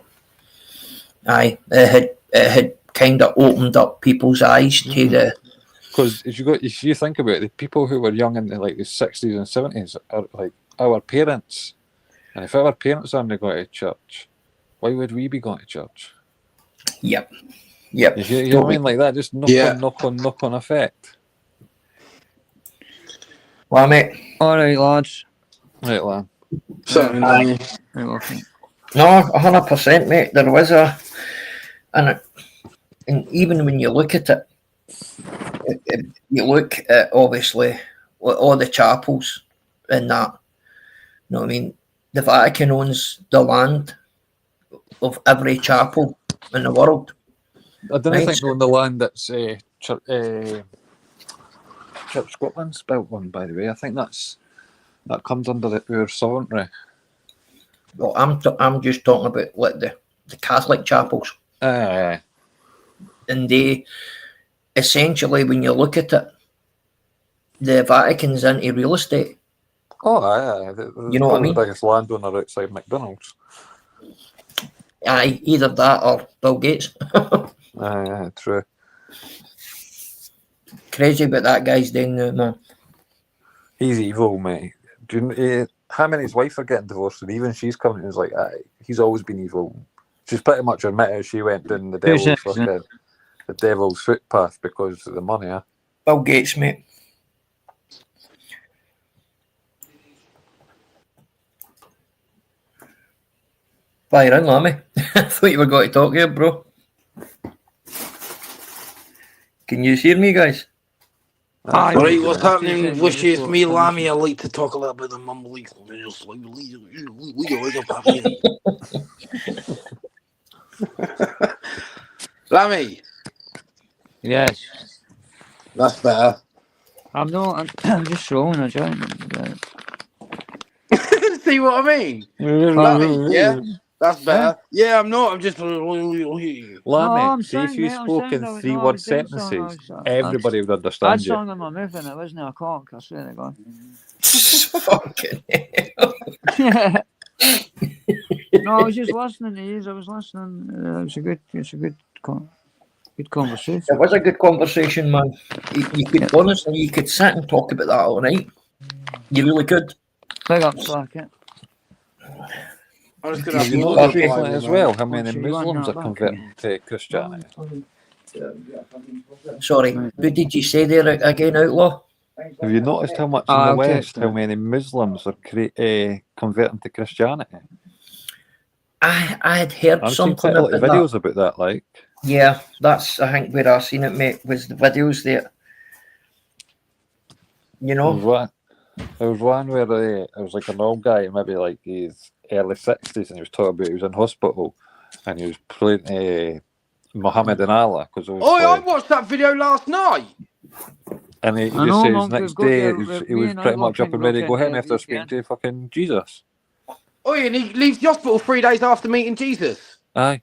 Aye, it had kind of opened up people's eyes to the. Because if you think about it, the people who were young in like the 60s and 70s are like our parents, and if our parents aren't going to church, why would we be going to church? Yep. You know what I mean? Like that, just knock on effect. Well, mate. All right, lads. Right, lad. Certainly not. No, 100%, mate. There was and even when you look at it, you look at obviously all the chapels and that. You know what I mean? The Vatican owns the land of every chapel in the world. I don't think they own the land that's Church Scotland's built on, by the way. I think that comes under our sovereignty. Well, I'm just talking about like the Catholic chapels. And they essentially, when you look at it, the Vatican's into real estate. Oh, aye. You know what I mean? The biggest landowner outside McDonald's. Aye, either that or Bill Gates. Aye, true. Crazy what that guy's doing now, man. He's evil, mate. Him and his wife are getting divorced, and even she's coming and is like, aye, he's always been evil. She's pretty much admitted she went down the devil's footpath because of the money, huh? Bill Gates, mate. Fire in, Lammy. I thought you were going to talk here, bro. Can you hear me, guys? That's All really right, good, what's man. happening, Wishy? It's me, Lammy. I like to talk a little bit of mumbly. Lammy, Yes. that's better. I'm not. I'm just rolling a joint. See what I mean? Lammy, yeah? That's better. Yeah, I'm not. I'm just. Lammy, I'm see if saying, you mate, I'm spoke saying, in no, I 3-word was doing something. sentences, everybody would I'd understand you. sung on my mouth and it wasn't a cock, I swear to God. Fucking hell. No, I was just listening to you. I was listening. It's a good conversation. It was a good conversation, man. You could, honestly, you could sit and talk about that all night. You really could. Big up, Slack, yeah. I'm just gonna Have have you to noticed reply recently with as that. well how many What's your one Muslims now, are back converting to Christianity? Sorry, who did you say there again, Outlaw? Have you noticed how much in the I'll West, text how it. many Muslims are converting to Christianity? I had heard I've seen something quite a lot about of that. videos about that, like. Yeah, that's, I think, where I seen it, mate, was the videos there. You There was know? one, where it was like an old guy, maybe like his early 60s, and he was talking about he was in hospital and he was playing Muhammad and Allah, because Oh, I obviously, watched that video last night. and he I just know, says Monk, we've next got day your. he Me was and pretty Outlaw much up King and ready to broke go home into after speaking VPN. to fucking Jesus. Oh, yeah, and he leaves the hospital 3 days after meeting Jesus. Aye.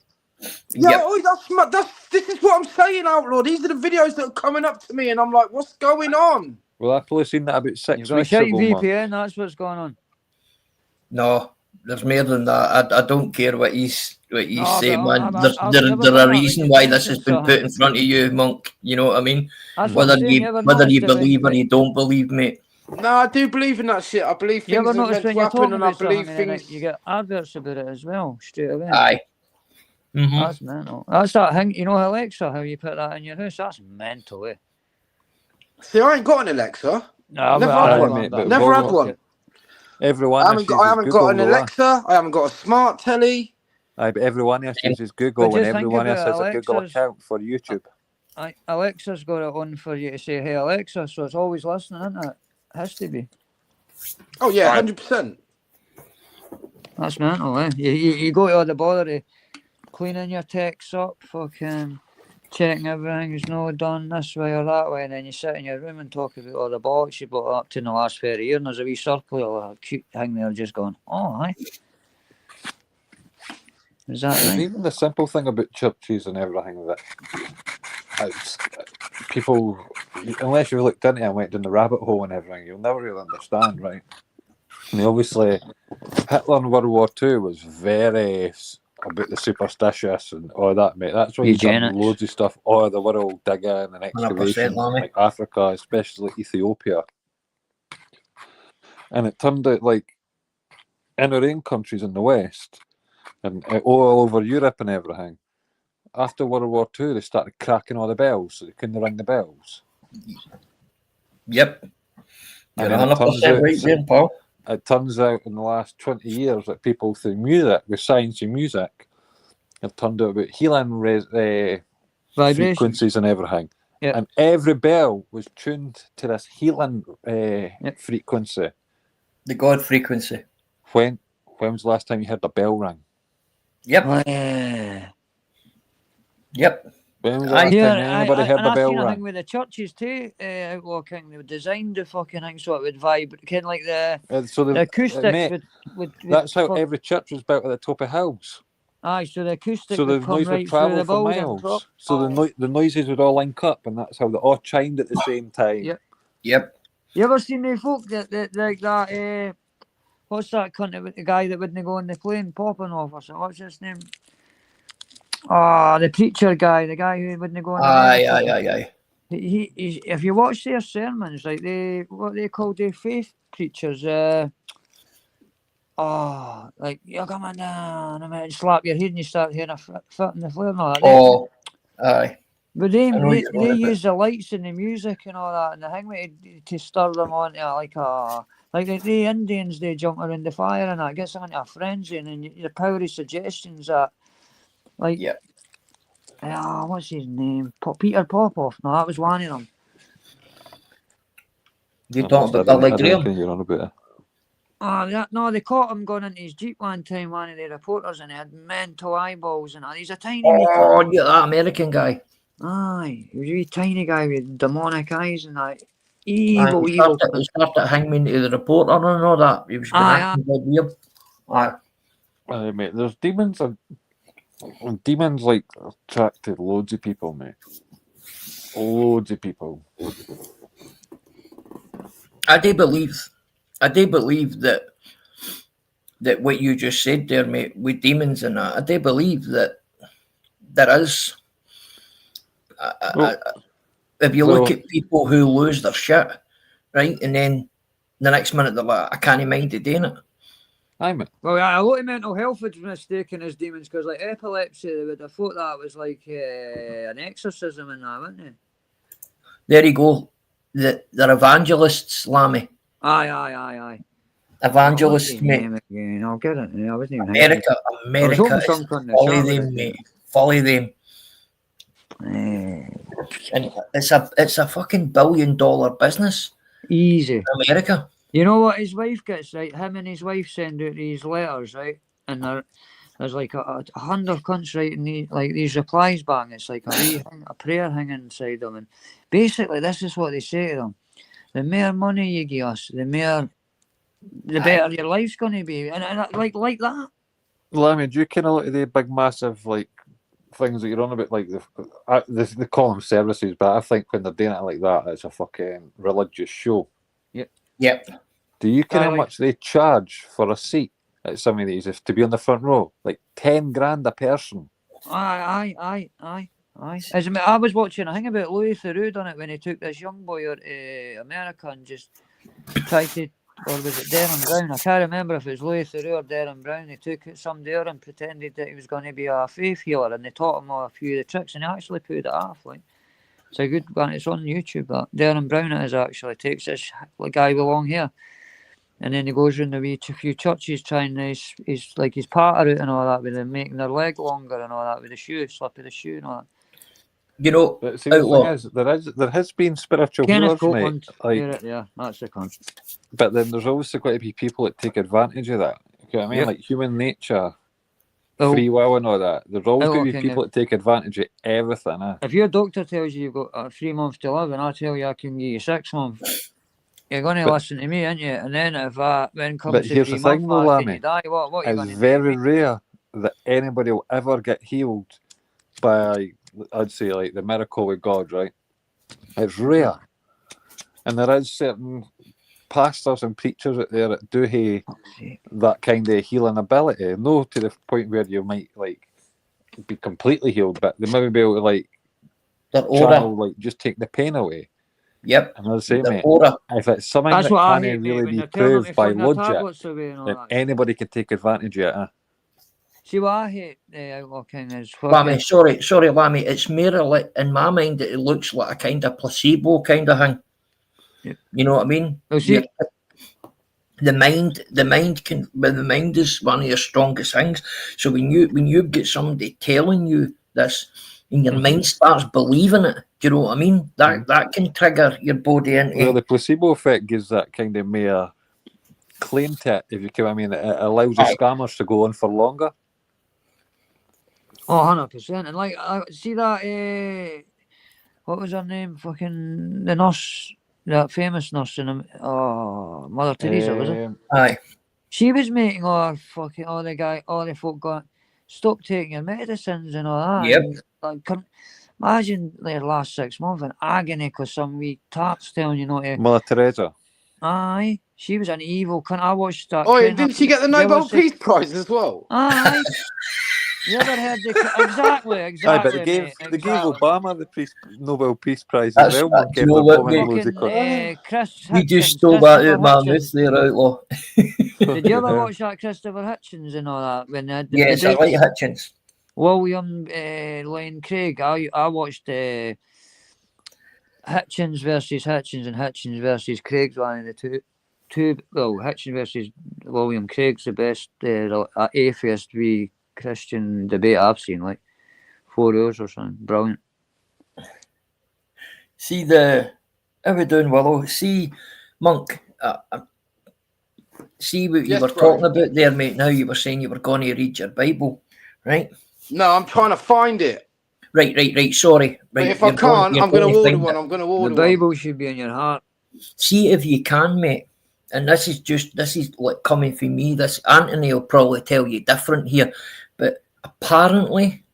Yeah, Yep. oh, this is what I'm saying, Outlaw. These are the videos that are coming up to me, and I'm like, what's going on? Well, I've probably seen that about You've 6 got a weeks shite ago, man. VPN, that's what's going on. No, there's more than that. I don't care what you No, say, but man. I've never There done a that when reason you've why this mentioned has been put in something. front of you, Monk. You know what I mean? That's what I'm saying. You ever Whether noticed you it when, believe or you don't believe, mate. No, I do believe in that shit. I believe you things ever are noticed meant when to you're happen, talking and I about something believe and then things. you get adverts about it as well, straight away. Aye. Mm-hmm. That's mental. That's that thing, you know, Alexa, how you put that in your house? That's mental, eh? See, I ain't got an Alexa. No, Never but had I one. Mate, but Never had well, one. everyone I says is haven't got Google, an though. Alexa. I haven't got a smart telly. Aye, but everyone else uses But Google, and just think everyone else about has a Google Alexa's. account for YouTube. Alexa's got it on for you to say, "Hey Alexa," so it's always listening, isn't it? Has to be. Oh yeah, 100%. That's mental, eh? You go to all the bother of cleaning your texts up, fucking checking everything's not done this way or that way, and then you sit in your room and talk about all the bollocks you brought up to in the last 30 years, and there's a wee circle of a cute thing there just going, oh, aye. Is that There's right? even the simple thing about churches and everything that people, unless you've looked into it and went down the rabbit hole and everything, you'll never really understand, right? I mean, obviously, Hitler in World War II was very about the superstitious and all that, mate. That's why he's done Eugenics. loads of stuff, all the world digging and 100%, excavations, Lammy. like Africa, especially Ethiopia. And it turned out, like, in our own countries in the West, and all over Europe and everything, after World War II, they started cracking all the bells, so they couldn't ring the bells. Yep. You're And then it turns 100% out, right there, pal. it turns out in the last 20 years that people through music, with science and music, have turned out about healing frequencies and everything. Yep. And every bell was tuned to this healing frequency. The God frequency. When was the last time you heard a bell ring? Yep. Oh, yeah. Yep. When was the last time anybody heard a bell I ring? think with the churches too, Outlaw King, they designed the fucking thing so it would vibrate, kind of like the acoustics mate, would that's how every church was built at the top of hills. Aye, so the acoustic So the would come noise would right through travel the for building. miles. So the noises would all link up, and that's how they all chimed at the same time. Yep. Yep. You ever seen the folk that like that? What's that cunt? The guy that wouldn't go on the plane popping off or something. What's his name? Ah, the preacher guy, the guy who wouldn't go on the Aye. He if you watch their sermons, like what they call their faith preachers, like you're coming down, I mean, slap your head and you start hearing a foot in the flare and all that. Oh, aye. But they they use the lights and the music and all that and the thing to stir them on to like a Like the Indians, they jump around the fire and that gets into a frenzy, and then the power of suggestions that, like, Yeah. What's his name? Peter Popoff. No, that was one of them. You talking about Billy I don't Graham? think you're on about it. No, they caught him going into his Jeep one time, one of the reporters, and he had mental eyeballs and all. He's a tiny Oh, wee. yeah, that American guy. Aye, he was a wee tiny guy with demonic eyes and that. And Evil. he started hanging to the reporter and all that. He was been Aye, acting dead weird. Aye. Mate, there's demons like attracted loads of people, mate. Loads of people. I do believe that what you just said there, mate, with demons and that, I do believe that there is. If you look at people who lose their shit, right, and then the next minute they're like, I can't mind it doing it. Aye, mate. Well, a lot of mental health was mistaken as demons because, like, epilepsy, they would have thought that was like an exorcism and that, wouldn't they? There you go. They're evangelists, Lammy. Aye. Evangelists, mate. I'll get it. I wasn't even America is follow them, mate. Follow them. And it's a fucking $1 billion business. Easy. In America. You know what his wife gets, right? Him and his wife send out these letters, right? And there's like 100 cunts writing these replies back. It's like a prayer hanging inside them. And basically, this is what they say to them: the more money you give us, the better your life's going to be. And like that. Well, I mean, do you kind of look at the big, massive, like, things that you're on about, like, they call them services, but I think when they're doing it like that, it's a fucking religious show. Yep. Do you care how much they charge for a seat at some of these, if to be on the front row? Like 10 grand a person. Aye. As I was watching a thing about Louis Theroux done it when he took this young boy out to America and just tried to, or was it Darren Brown? I can't remember if it was Louis Theroux or Darren Brown. They took somebody out and pretended that he was going to be a faith healer, and they taught him a few of the tricks, and he actually pulled it off. Like, it's a good one. It's on YouTube. That Darren Brown actually takes this guy with long hair, and then he goes around a few churches trying his partner out and all that, with them making their leg longer and all that, with the slip of the shoe and all that. You know, the thing is, there has been spiritual healers, mate. Yeah, that's the con. But then there's obviously going to be people that take advantage of that. You know what I mean? Like human nature, free will and all that. There's always going to be people that take advantage of everything. If your doctor tells you you've got 3 months to live and I tell you I can give you 6 months, you're going to listen to me, aren't you? And then if when comes to 3 months, you die, what are you going to do? It's very rare that anybody will ever get healed by, I'd say, like the miracle with God, right? It's rare. And there is certain pastors and preachers out there that do have that kind of healing ability. No to the point where you might like be completely healed, but they might be able to like just take the pain away. Yep. And as I say, mate, if it's something that can't really be proved by logic, then anybody can take advantage of it. See what I hate Outlaw King is... Lammy, sorry, Lammy. It's more like, in my mind, it looks like a kind of placebo kind of thing. Yep. You know what I mean? Oh, see, the mind is one of your strongest things. So when you get somebody telling you this, and your mind starts believing it, do you know what I mean? That can trigger your body into... Well, the placebo effect gives that kind of mere claim to it, if you know what I mean. It allows the scammers to go on for longer. Oh, 100%. And like, see that, what was her name? Fucking the nurse, that famous nurse in Mother Teresa, was it? Aye. She was making all the folk going, stop taking your medicines and all that. Yep. And, like, imagine the last 6 months in agony because some wee tart's telling you not to. Mother Teresa. Aye. She was an evil cunt. I watched that. Oh, didn't she get the Nobel Peace Prize as well? Aye. You ever heard exactly? Aye, but they gave Obama the Nobel Peace Prize as well. We just stole that out my mouth there, Outlaw. Did you ever watch that Christopher Hitchens and all that? Yes, I like Hitchens. William Lane Craig. I watched Hitchens versus Hitchens and Hitchens versus Craig's one of the Hitchens versus William Craig's the best atheist v Christian debate I've seen, like 4 hours or something. Brilliant. See how we doing, Willow? See, Monk, see what you Yes, were bro. talking about there, mate. Now you were saying you were going to read your Bible, right? No, I'm trying to find it. Right. Sorry. But Right. if I can't, I'm going to order one. I'm going to The order one. Bible should be in your heart. See if you can, mate. And this is like coming from me. This Anthony will probably tell you different here, but apparently,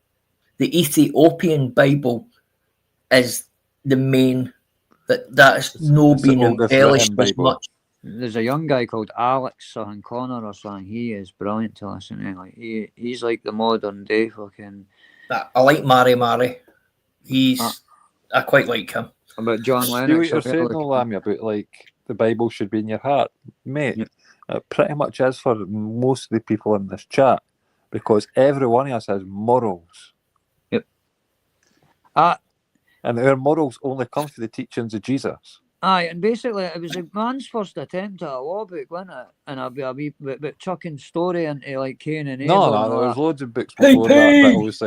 the Ethiopian Bible is the main. That is no It's the being oldest embellished written as Bible. much. There's a young guy called Alex Connor or something. He is brilliant to listen to. Like he's like the modern day fucking. I like Mary. I quite like him. About John See what Lennox. you're saying, though, Lammy, about like the Bible should be in your heart, mate. Yeah. It pretty much is for most of the people in this chat, because every one of us has morals, Yep. and our morals only come from the teachings of Jesus. Aye, and basically it was a man's first attempt at a law book, wasn't it? And a wee bit chucking story into like Cain and Abel. No, and all there was that. loads of books before that was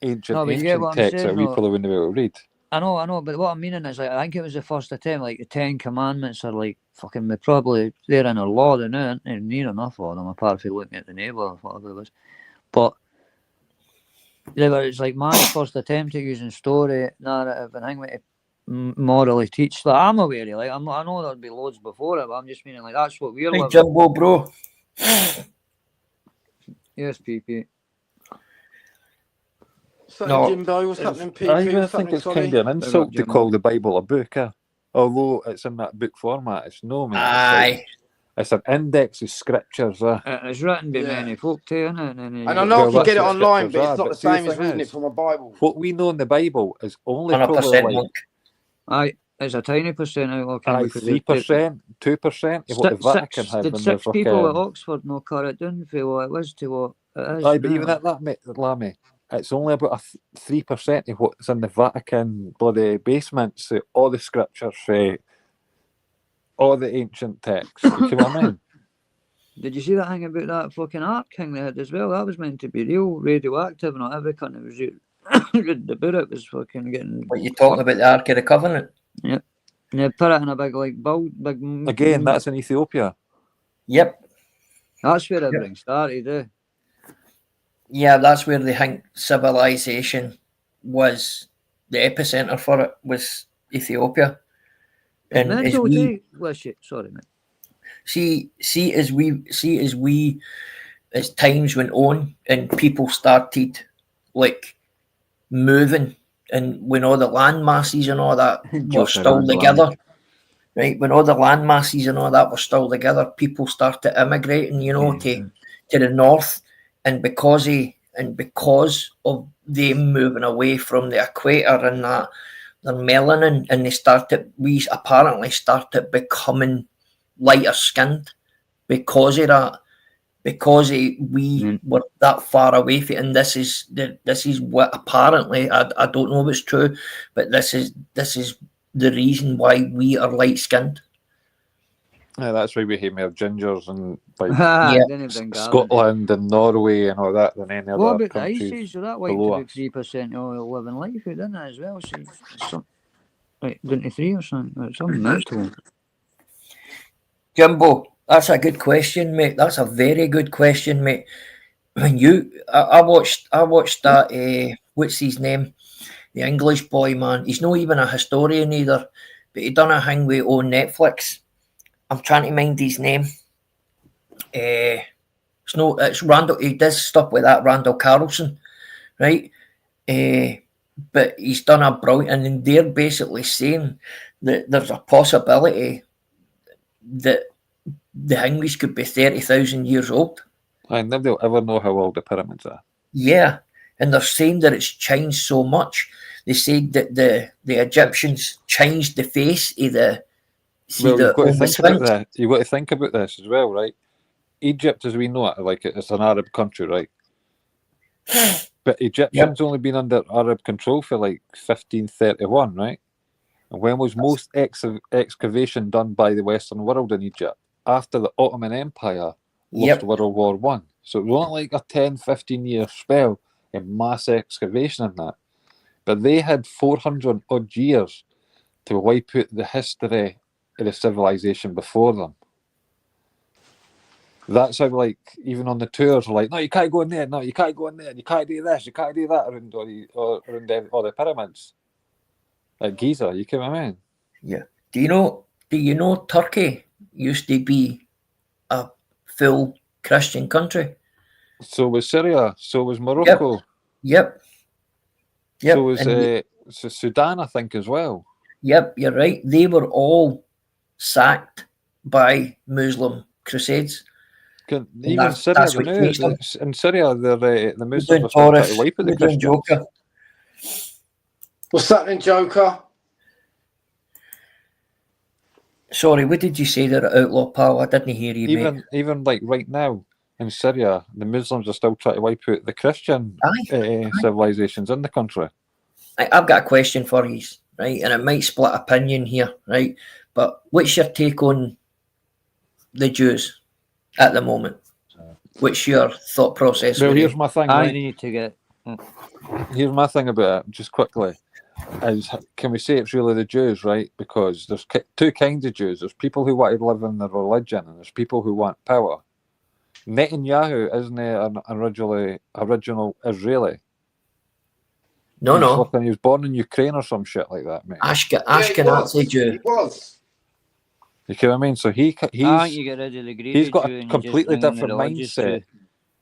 ancient, No, but you get ancient what I'm texts saying, that we though. probably wouldn't be able to read. I know, but what I'm meaning is, like, I think it was the first attempt. Like the 10 Commandments are like fucking, they're in our law. They're not near enough of them, apart from looking at the neighbour or whatever it was. But it's like man's first attempt at using story, narrative, and thing to morally teach. That I'm aware of. Like I know there'd be loads before it, but I'm just meaning like that's what we're Hey, living. Jumbo, bro. Yes, PP. So, Jimbo, what's happening, PP? I What's think happening, it's Solly? kind of an insult to Jimbo. call the Bible a book, although it's in that book format. It's no, mate. Aye. It's an index of scriptures. It's written by Yeah. many folk too, isn't it? And I Well, know I can that's get it what online, scriptures but are, it's not but the see, the same as thing reading is, it from a Bible. what we know in the Bible is only 100%, probably like Monk. Aye, it's a tiny percent outlook. 3%, 2% of what the Vatican have Did in their 6 people at fucking. Oxford not cut it down for what it was to what it is? Aye, but now? even at that, mate, Lammy, it's only about 3% of what's in the Vatican bloody basements. All the scriptures, all the ancient texts. You see what I mean? Did you see that thing about that fucking Ark thing they had as well? That was meant to be real radioactive, and not every country was read about it was fucking getting. What you talking about, the Ark of the Covenant? Yep. And they put it in a big big. Again, that's in Ethiopia. Yep. That's where everything started, eh? Yeah, that's where they think civilization was. The epicenter for it was Ethiopia. And as Mental we day. Well, shit. Sorry, mate. see as times went on and people started like moving, and when all the land masses and all that were still together, right? When all the land masses and all that were still together, people started immigrating, to the north, and because of them moving away from the equator and that, their melanin, and we apparently started becoming lighter skinned because of that, because we were that far away from it. And this is what apparently, I don't know if it's true, but this is the reason why we are light skinned. Yeah, that's why we have more gingers and like Scotland and Norway and all that than any what other about the Ice countries. Age? So that wiped about 3% of living life, didn't it, as well? So like 23 or something. It's something mental. Jimbo, that's a good question, mate. That's a very good question, mate. When I watched that. What's his name? The English boy, man. He's not even a historian either, but he done a thing with on Netflix. I'm trying to mind his name. It's Randall. He does stuff with that, Randall Carlson, right? But he's done a brilliant, and they're basically saying that there's a possibility that the English could be 30,000 years old. I nobody will ever know how old the pyramids are. Yeah, and they're saying that it's changed so much. They said that the Egyptians changed the face of the. You've got to think about that. You've got to think about this as well, right? Egypt, as we know it, like it's an Arab country, right? But Egyptians only been under Arab control for like 1531, right? And when was most excavation done by the Western world in Egypt? After the Ottoman Empire lost Yep. World War One. So it was only like a 10, 15-year spell in mass excavation and that. But they had 400 odd years to wipe out the history of the civilization before them. That's how, like, even on the tours, we're like, no, you can't go in there, no, you can't go in there, you can't do this, you can't do that around all the pyramids at Giza. You can imagine. Yeah. Do you know Turkey used to be a full Christian country? So was Syria, so was Morocco, Yep. so was And Sudan, I think, as well. yep, you're right. They were all sacked by Muslim crusades. Even Syria, that's what changed them. in Syria, the We're Muslims doing are still trying to Taurus, wipe out the we're doing Christians. Joker. What's happening, Joker? Sorry, what did you say there, Outlaw Pal? I didn't hear you, mate. Even like right now in Syria, the Muslims are still trying to wipe out the Christian civilizations in the country. I've got a question for you, right? And it might split opinion here, right? But what's your take on the Jews at the moment? What's your thought process? Well, with here's it? my thing. I Right? need to get. Here's my thing about it, just quickly. Is can we say it's really the Jews, right? Because there's two kinds of Jews. There's people who want to live in their religion, and there's people who want power. Netanyahu isn't an original Israeli. No. He was born in Ukraine or some shit like that, mate. Ashkenazi Jew. He was. You know what I mean? So I think you get rid of the greedy he's got Jew a and completely you just bring in different the religious mindset. Jew.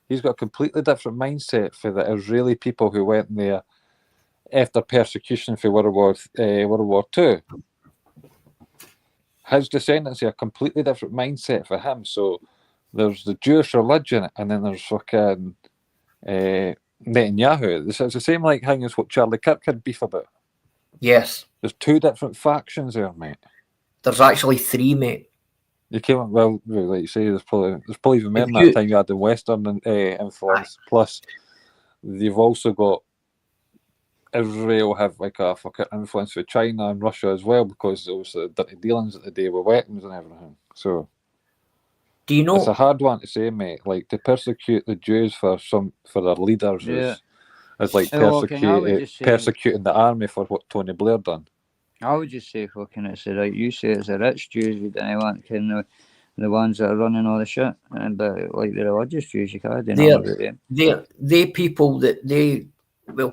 He's got a completely different mindset for the Israeli people who went there after persecution for World War II. His descendants have a completely different mindset for him. So there's the Jewish religion, and then there's fucking Netanyahu. It's the same like thing as what Charlie Kirk had beef about. Yes. There's two different factions there, mate. There's actually three, mate. You came up well, like you say. There's probably even more than that time you had the Western influence. Plus, you've also got Israel have like a fucking influence with China and Russia as well, because there was the dirty dealings at the day with weapons and everything. So, do you know? It's a hard one to say, mate. Like to persecute the Jews for their leaders is like persecuting the army for what Tony Blair done. I would just say fucking it's like you say, it's the rich Jews we don't want, kind of the ones that are running all the shit, but like the religious Jews, you can't do nothing about them. They people that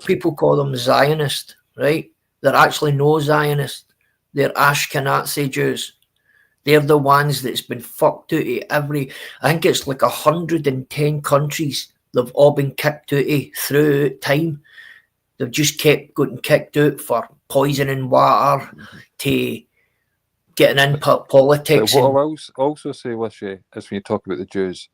people call them Zionist, right? They're actually no Zionist. They're Ashkenazi Jews. They're the ones that's been fucked out of I think it's like 110 countries they've all been kicked out of throughout time. They've just kept getting kicked out for poisoning water, to getting in politics. But what I also say with you is when you talk about the Jews,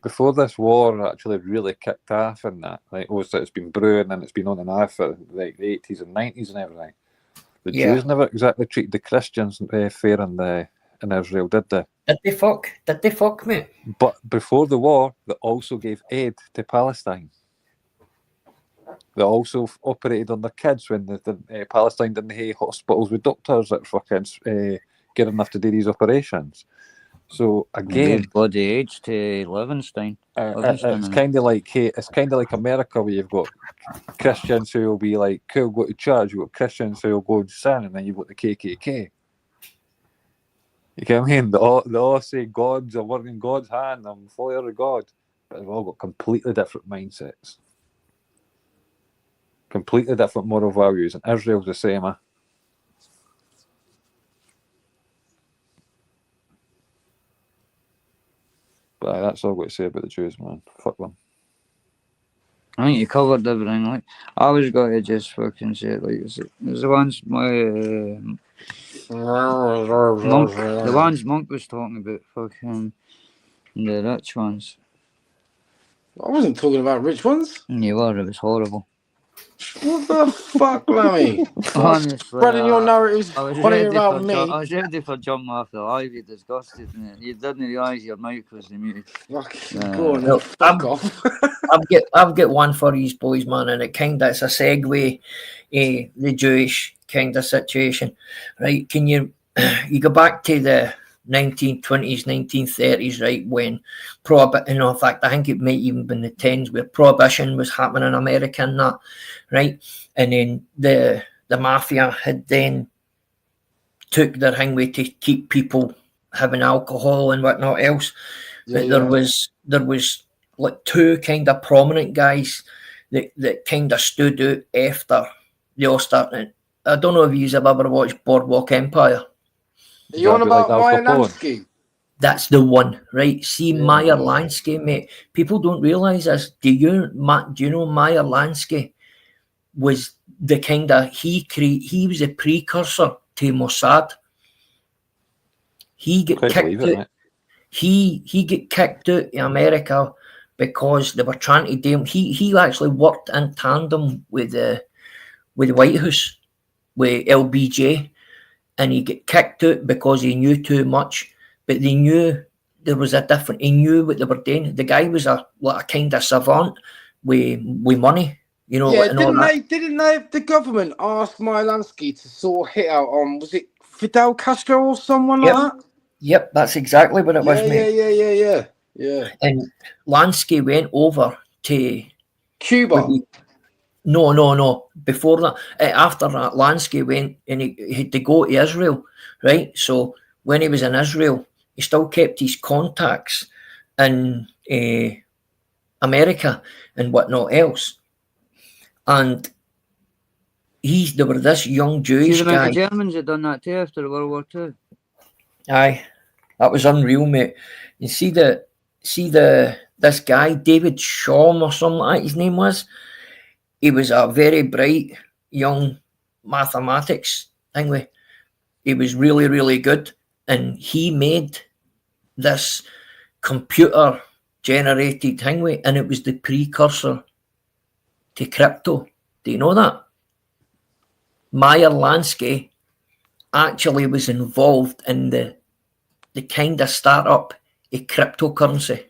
before this war actually really kicked off and that, like it's been brewing and it's been on and off for like the 80s and 90s and everything. The Jews never exactly treated the Christians fair in Israel, did they? Did they fuck, mate? But before the war, they also gave aid to Palestine. They also operated on their kids when Palestine didn't have hospitals with doctors that fucking good enough to do these operations. So again, bloody age to Livingston. It's kind of like America, where you've got Christians who will be like, cool, go to church. You've got Christians who will go and sin, and then you've got the KKK. You know what I mean? They all say God's a work in God's hand. I'm a follower of God, but they've all got completely different mindsets, completely different moral values, and Israel's the same. But that's all I've got to say about the Jews, man. Fuck them. I think you covered everything. Like I was going to just fucking say it. Like it was the ones Monk was talking about, fucking the rich ones. I wasn't talking about rich ones. You were. It was horrible. What the fuck, Lammy? Honestly, spreading your narratives I was ready for jumping off the live. You disgusted me. You didn't realise your mic was muted. Go on, fuck off. I've got one for these boys, man, and it's a segue. The Jewish kind of situation, right? Can you go back to the 1920s, 1930s, right, when in fact, I think it might even been the 10s, where prohibition was happening in America and that, right? And then the mafia had then took their thing way to keep people having alcohol and whatnot else. But there was like two kind of prominent guys that kind of stood out after they all started. I don't know if you've ever watched Boardwalk Empire. Are you on about Al Meyer Capone? Lansky? That's the one, right? See, Meyer Lansky, mate. People don't realise this. Do you know Meyer Lansky was the kind of he was a precursor to Mossad. He get kicked out. He get kicked out in America because they were trying to do him. He actually worked in tandem with the White House, with LBJ, and he get kicked out because he knew too much. But they knew there was a different. He knew what they were doing. The guy was a kind of savant with money, you know. Yeah, and all that. didn't the government ask Meyer Lansky to sort hit out on, was it Fidel Castro or someone like that? Yep, that's exactly what it was, mate. Yeah. And Lansky went over to Cuba. No. Before that, after that, Lansky went and he had to go to Israel, right? So when he was in Israel, he still kept his contacts in America and whatnot else. And there were this young Jewish guy. The Germans had done that too after World War II. Aye, that was unreal, mate. You see this guy, David Shaw or something like that, his name was. He was a very bright young mathematics thing. He was really, really good. And he made this computer generated thing, and it was the precursor to crypto. Do you know that? Meyer Lansky actually was involved in the kind of startup of cryptocurrency.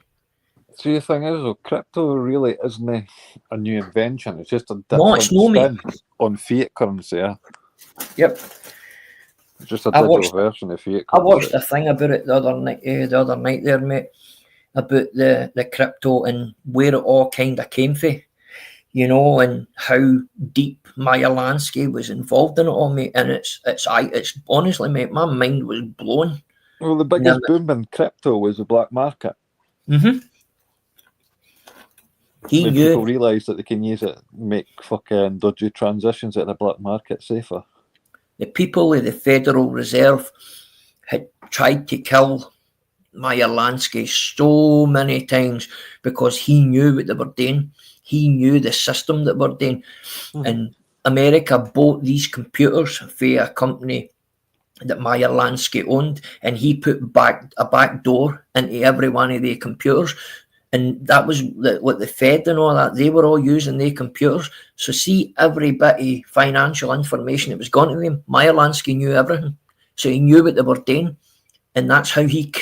See, the thing is, though, crypto really isn't a new invention. It's just a different spin on fiat currency. Yeah. Yep. It's just a digital version of fiat currency. I watched a thing about it the other night there, mate, about the crypto and where it all kind of came from, you know, and how deep Meyer Lansky was involved in it all, mate. And it's honestly, mate, my mind was blown. Well, the biggest boom in crypto was the black market. Mm-hmm. When people realised that they can use it, make fucking dodgy transitions at the black market safer. The people of the Federal Reserve had tried to kill Meyer Lansky so many times because he knew what they were doing. He knew the system that we're doing. Mm-hmm. And America bought these computers for a company that Meyer Lansky owned, and he put a back door into every one of the computers. And that was what the Fed and all that, they were all using their computers. So see, every bit of financial information that was gone to them, Meyer Lansky knew everything. So he knew what they were doing. And that's how he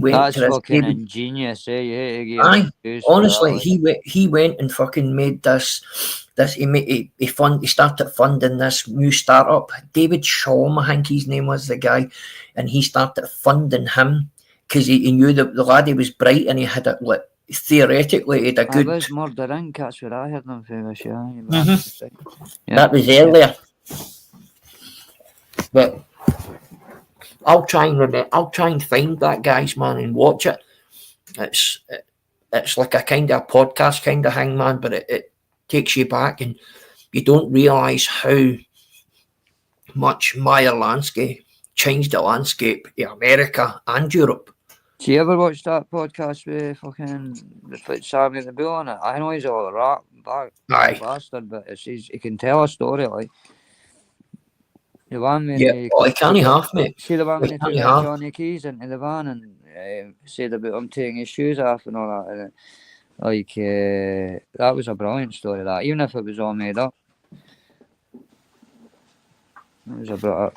went. That's to fucking ingenious, eh? Yeah, aye, honestly, he went and fucking made this. He started funding this new startup. David Shaw, I think his name was, the guy, and he started funding him because he knew that the laddie was bright and he had it like. Theoretically, it a good. It was Murder Inc. That's where I heard them famous. Yeah, mm-hmm. That was earlier. But I'll try and find that, guys, man, and watch it. It's like a kind of podcast kind of thing, man. But it takes you back, and you don't realise how much Meyer Lansky changed the landscape of America and Europe. Do you ever watch that podcast with fucking Sammy the Bull on it? I know he's all a rat bastard, but he can tell a story like the one when he can't half, mate. See the one when he took Johnny Keys into the van and said about him taking his shoes off and all that. And, that was a brilliant story. That even if it was all made up, it was a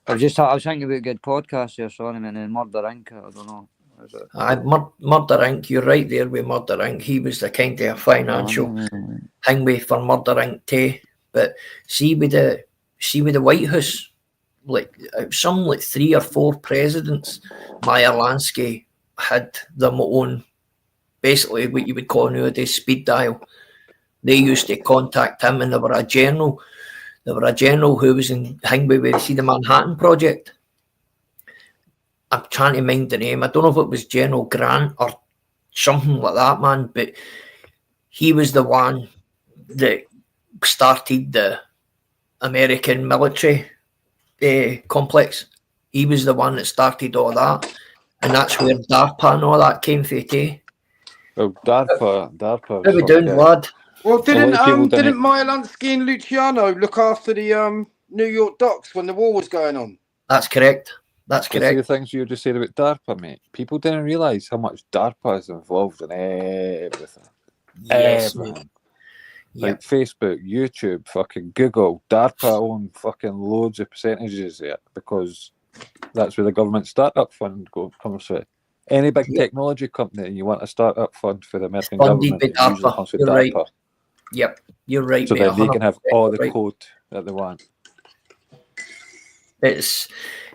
I was thinking about a good podcast here, sorry, man, and Murder Inc. I don't know. Murder Inc. You're right there with Murder Inc. He was the kind of financial thing for Murder Inc. too. But see with see with the White House, like some like 3 or 4 presidents, Meyer Lansky had their own, basically what you would call nowadays speed dial. They used to contact him, and there were a general who was in Hingway where you see the Manhattan Project. I'm trying to mind the name. I don't know if it was General Grant or something like that, man, but he was the one that started the American military complex. He was the one that started all that, and that's where DARPA and all that came from too. Well, DARPA. How we doing, lad? Well, didn't didn't Meyer Lansky and Luciano look after the New York docks when the war was going on? That's correct. That's You see the correct. things you just said about DARPA, mate? People didn't realise how much DARPA is involved in everything. Yes, Everything. mate. Like Facebook, YouTube, fucking Google, DARPA own fucking loads of percentages there because that's where the government startup fund comes from. Any big technology company you want a startup fund for the American Funded government, by it usually DARPA. comes with You're right. DARPA. Yep, you're right, So mate. then they can have 100% all the right. code that they want.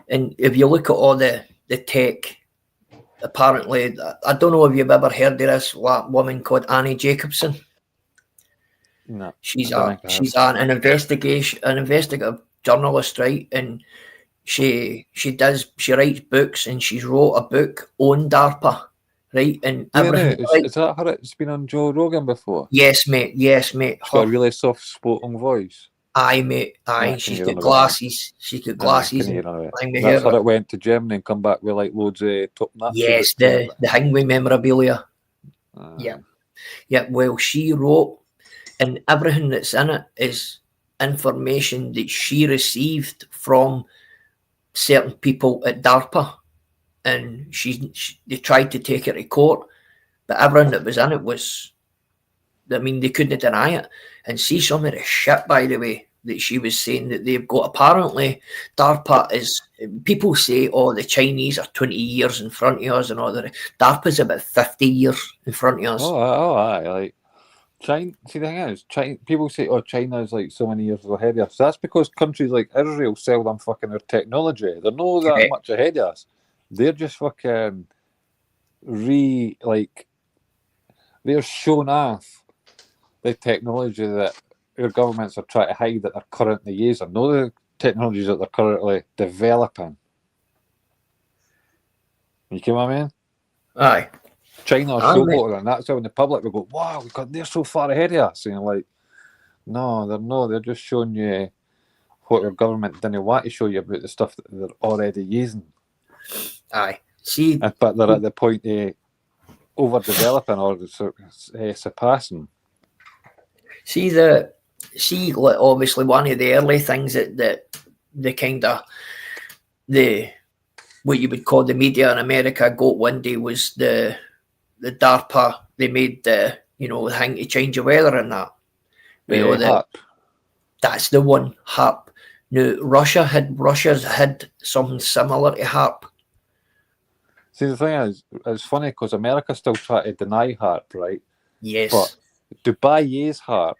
And if you look at all the tech, apparently, I don't know if you've ever heard of this woman called Annie Jacobson. No, She's I don't think I have. an investigative journalist, right? And she writes books, and she's wrote a book on DARPA, right? And Yeah, no, everything. Right? is that her? It's been on Joe Rogan before. Yes, mate. Yes, mate. She's got a really soft-spoken voice. Aye, mate. Aye. Can She's you got run glasses. She's got glasses. Can you and run away? I'm with That's her. her that went to Germany and come back with like loads of top Nazi Yes, books. the Hingway memorabilia. Yeah. Yeah. Well, she wrote, and everything that's in it is information that she received from certain people at DARPA, and they tried to take her to court, but everything that was in it was, I mean, they couldn't deny it. And see some of the shit, by the way, that she was saying that they've got. Apparently, DARPA is, people say, oh, the Chinese are 20 years in front of us and all that. DARPA's about 50 years in front of us. Aye. Like, China, see, the thing is, people say, oh, China's like so many years ahead of us. That's because countries like Israel sell them fucking their technology. They're not that much ahead of us. They're just fucking they're showing off the technology that our governments are trying to hide that they're currently using. Not the technologies that they're currently developing. You get what I mean? Aye. China are showboating, and that's how in the public we go, wow, they're so far ahead of us. And you're like, no, they're not. They're just showing you what your government didn't want to show you about the stuff that they're already using. Aye. See, but they're at the point of overdeveloping or surpassing. Obviously one of the early things that the kind of what you would call the media in America got one day was the DARPA. They made the thing to change the weather and that. HARP. That's the one, HARP. Now Russia's had something similar to HARP. See, the thing is, it's funny because America still try to deny HARP, right? Yes. But Dubai use HARP,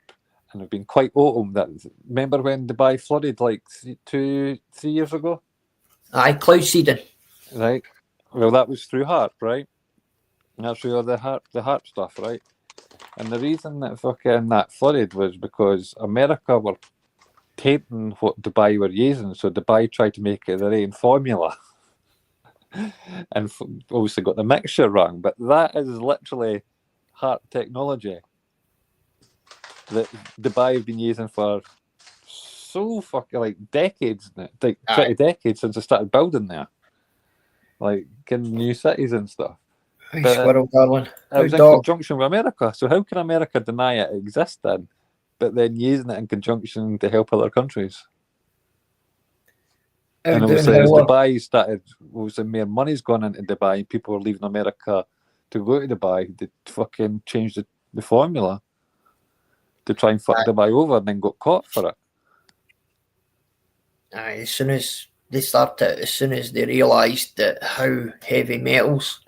and have been quite open that. Remember when Dubai flooded like 3 years ago? Aye, cloud seeding. Right. Well, that was through HARP, right? And that's through the HARP stuff, right? And the reason that fucking that flooded was because America were tainting what Dubai were using, so Dubai tried to make it their own formula. And obviously got the mixture wrong, but that is literally HARP technology that Dubai have been using for so fucking like decades, like 20 decades since they started building there, like getting new cities and stuff. Squirrel, darling. It was in conjunction with America, so how can America deny it existed, but then using it in conjunction to help other countries? And obviously, as Dubai started, obviously more money's gone into Dubai, and people were leaving America to go to Dubai. They fucking changed the formula to try and fuck Dubai over, and then got caught for it. As soon as they realised that how heavy metals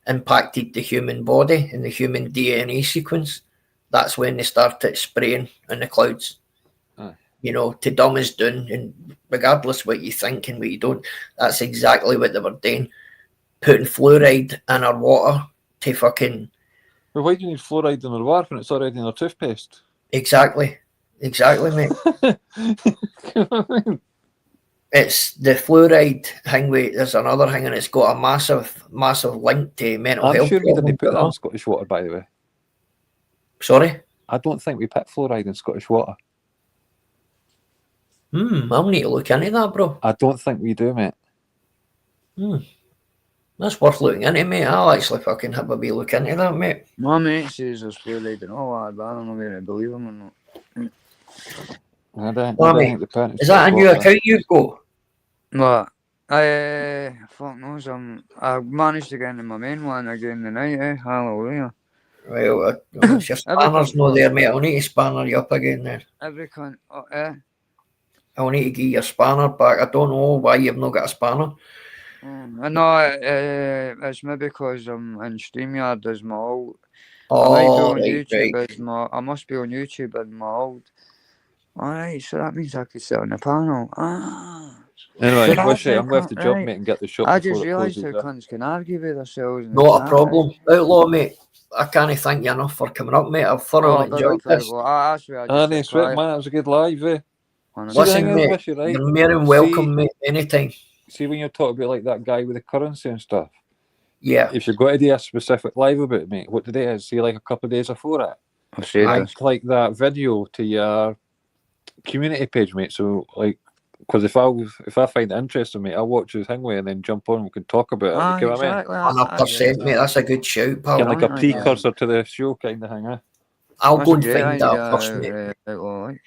impacted the human body and the human DNA sequence, that's when they started spraying in the clouds. you know, to dumb us down, and regardless what you think and what you don't, that's exactly what they were doing. Putting fluoride in our water to fucking... But why do you need fluoride in our water when it's already in our toothpaste? Exactly, mate. You know what I mean? It's the fluoride thing. There's another thing, and it's got a massive link to mental I'm health. sure we didn't problems, put that you know. in Scottish water, by the way. Sorry? I don't think we put fluoride in Scottish water. I'll need to look into that, bro. I don't think we do, mate. That's worth looking into, mate. I'll actually fucking have a wee look into that, mate. My mate says there's fluoride and all that, but I don't know whether I believe him or not. I don't Well, think the parents Is that a new water. account you've got? What? Fuck knows. I managed to get into my main one again tonight, Hallelujah. Well, if your spanner's not there, mate, I'll need to spanner you up again then. Every cunt, I'll need to give you your spanner back. I don't know why you've not got a spanner. I know it's maybe because I'm in StreamYard as my old. I might be Oh, on right, YouTube right. as my. I must be on YouTube as my old. Alright, so that means I could sit on the panel. Anyway, Should I wish say I'm left the cunt, job, right? mate, and get the shop I before just it realised closes. how cunts can argue with themselves. in the Not a chat, problem. Outlaw, mate. I can't thank you enough for coming up, mate. I've thoroughly Oh, big enjoyed up, big this. up. I swear I just Ah, sit nice, right, quiet. man. That was a good live, eh? Honestly. See, the Listen, thing is, mate, Wish, you're right. you're more than welcome, mate, anytime. See, when you're talking about like that guy with the currency and stuff, Yeah. if you're going to do a specific live about it, mate, what do they see like a couple of days before it? I've said Aye. this. Like that video to your community page, mate. So, like, because if I find it interesting, mate, I'll watch the thing with and then jump on. We can talk about it. You know what I mean? Exactly. 100%, mate. That's a good shout, pal. Kind of like a Brilliant idea. precursor to the show, kind of thing, eh? I'll That's go a and great find idea, that first, mate. like.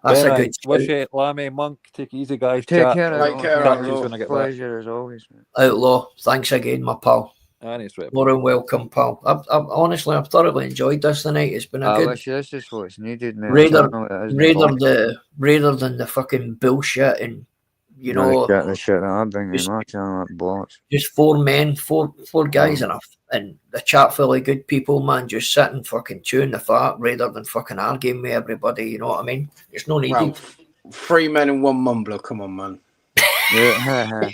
That's a Anyway, good wish shout. it, Lammy, Monk, take it easy, guys. Take Chat. care of Take care, Catch Outlaw. you when I get back. Pleasure as always, man. Outlaw, thanks again, my pal. Ah, it's right. More than welcome, pal. Honestly, I've thoroughly enjoyed this tonight. It's been a I good... wish this is what's needed, man. Rather than the fucking bullshit and, you know... the shit that I bring in just- my channel, that bollocks. Just four guys and a chat full of good people, man, just sitting fucking chewing the fat rather than fucking arguing with everybody, you know what I mean? It's no needed. Well, 3 men and 1 mumbler. Come on, man. Yeah,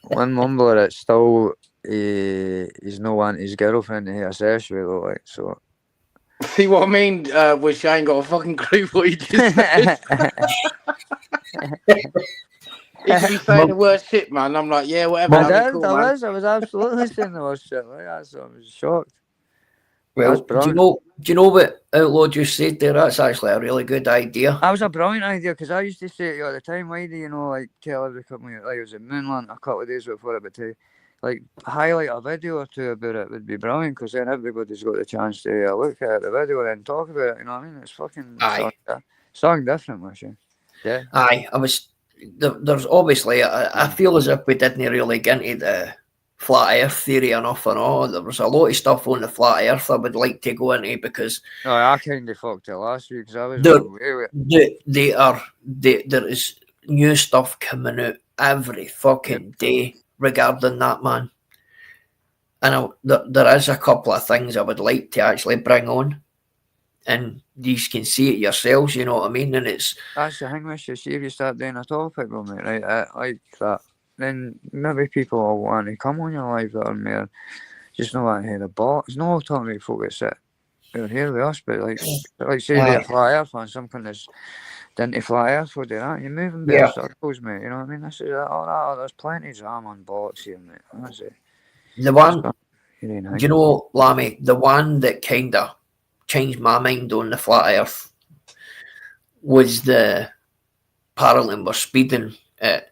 one mumbler that still he's no want his girlfriend to have sex with, though, like, so. See what I mean? Wish I ain't got a fucking clue what he just said. He could be saying the worst shit, man. I'm like, yeah, whatever. I Cool, man. was absolutely saying the worst shit, like that, so I was shocked. Well, That's do brilliant. you know what Outlaw just said there? That's actually a really good idea. That was a brilliant idea, because I used to say to you all the time, why do you know, like, tell every couple of, like, it was at Moonland a couple of days before it, but to, like, highlight a video or two about it would be brilliant, because then everybody's got the chance to look at the video and then talk about it, you know what I mean? It's fucking something different, Wishy. Yeah. Aye, there's obviously, I feel as if we didn't really get into the flat earth theory enough and all. There was a lot of stuff on the flat earth I would like to go into, because No, I kind of fucked it last week, because I was away with it. there is new stuff coming out every fucking day regarding that, man. And there is a couple of things I would like to actually bring on, and you can see it yourselves, you know what I mean? And it's... That's the thing, Wishy. See if you start doing a topic on it, right? Like that. Then maybe people will want to come on your live that are more just not want to hear the ball. It's not talking about folk that sit out here with us, but like say they're flat earth and something that's into flat earth would do that. You're moving bare circles, mate. You know what I mean? This is all that. There's plenty of jam on bollocks here, mate. That's it. The one, do you know, Lammy, the one that kind of changed my mind on the flat earth was apparently we're speeding at